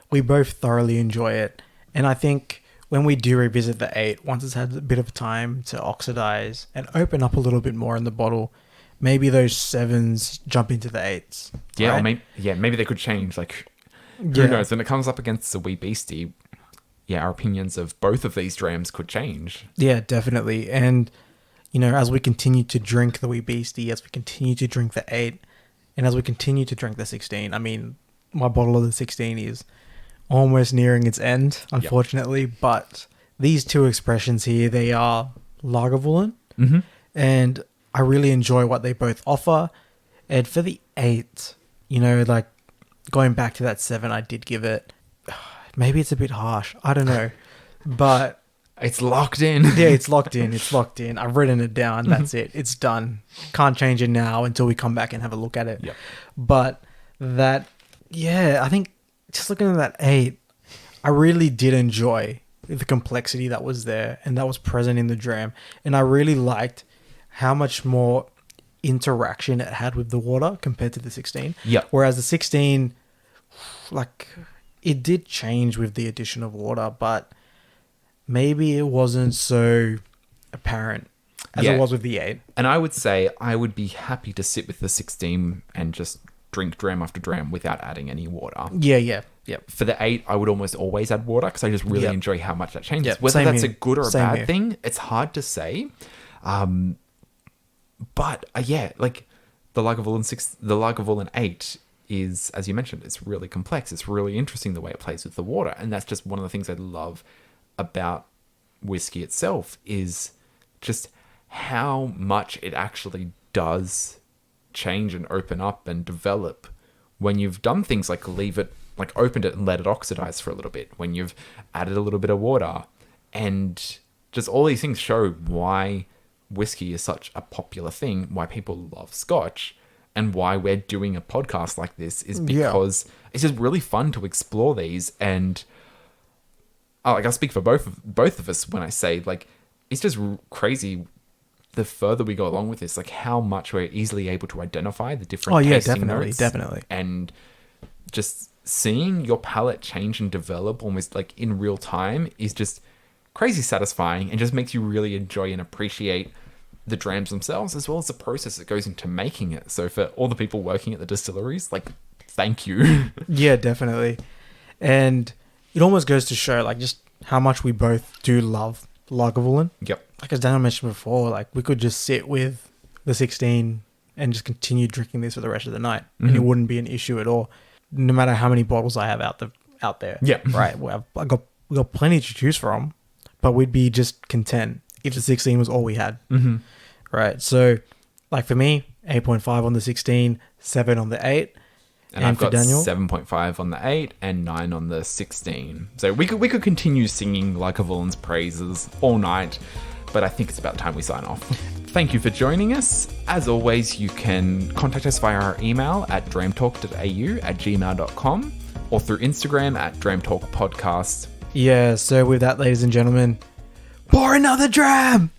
Speaker 1: we both thoroughly enjoy it. And I think when we do revisit the 8, once it's had a bit of time to oxidize and open up a little bit more in the bottle, maybe those 7s jump into the 8s.
Speaker 2: Yeah,
Speaker 1: right?
Speaker 2: or maybe they could change. Like, who knows? When it comes up against the Wee Beastie, yeah, our opinions of both of these drams could change.
Speaker 1: Yeah, definitely. And, you know, as we continue to drink the Wee Beastie, as we continue to drink the 8, and as we continue to drink the 16, I mean, my bottle of the 16 is almost nearing its end, unfortunately. Yep. But these two expressions here, they are Lagavulin, and I really enjoy what they both offer. And for the 8, you know, like going back to that 7, I did give it. Maybe it's a bit harsh. I don't know, but
Speaker 2: it's locked in.
Speaker 1: Yeah, it's locked in. It's locked in. I've written it down. That's it. It's done. Can't change it now until we come back and have a look at it.
Speaker 2: Yep.
Speaker 1: But that, yeah, I think just looking at that 8, I really did enjoy the complexity that was there and that was present in the dram. And I really liked how much more interaction it had with the water compared to the 16.
Speaker 2: Yeah.
Speaker 1: Whereas the 16, like, it did change with the addition of water, but maybe it wasn't so apparent as it was with the 8.
Speaker 2: And I would say I would be happy to sit with the 16 and just drink dram after dram without adding any water.
Speaker 1: Yeah.
Speaker 2: For the 8, I would almost always add water because I just really enjoy how much that changes.
Speaker 1: Yep.
Speaker 2: Whether
Speaker 1: Same
Speaker 2: that's
Speaker 1: here.
Speaker 2: a good or a
Speaker 1: Same
Speaker 2: bad
Speaker 1: here.
Speaker 2: thing, it's hard to say. But like the Lagavulin 8 is, as you mentioned, it's really complex. It's really interesting the way it plays with the water. And that's just one of the things I love about whiskey itself is just how much it actually does change and open up and develop when you've done things like opened it and let it oxidize for a little bit, when you've added a little bit of water, and just all these things show why whiskey is such a popular thing, why people love Scotch, and why we're doing a podcast like this is because it's just really fun to explore these. And I'll speak for both of us when I say, like, it's just crazy the further we go along with this, like how much we're easily able to identify the different tasting notes.
Speaker 1: Definitely.
Speaker 2: And just seeing your palate change and develop almost like in real time is just crazy satisfying and just makes you really enjoy and appreciate the drams themselves as well as the process that goes into making it. So for all the people working at the distilleries, like, thank you.
Speaker 1: Yeah, definitely. And it almost goes to show, like, just how much we both do love Lagavulin.
Speaker 2: Yep.
Speaker 1: Like, as Daniel mentioned before, like, we could just sit with the 16 and just continue drinking this for the rest of the night, and it wouldn't be an issue at all, no matter how many bottles I have out there.
Speaker 2: Yeah.
Speaker 1: Right. Well, we got plenty to choose from, but we'd be just content if the 16 was all we had. Right. So, like, for me, 8.5 on the 16, 7 on the 8.
Speaker 2: And I've got
Speaker 1: Daniel,
Speaker 2: 7.5 on the 8 and 9 on the 16. So we could continue singing Lagavulin's praises all night, but I think it's about time we sign off. Thank you for joining us. As always, you can contact us via our email at dramtalk.au@gmail.com or through Instagram at dramtalkpodcast.
Speaker 1: Yeah, so with that, ladies and gentlemen, pour another dram!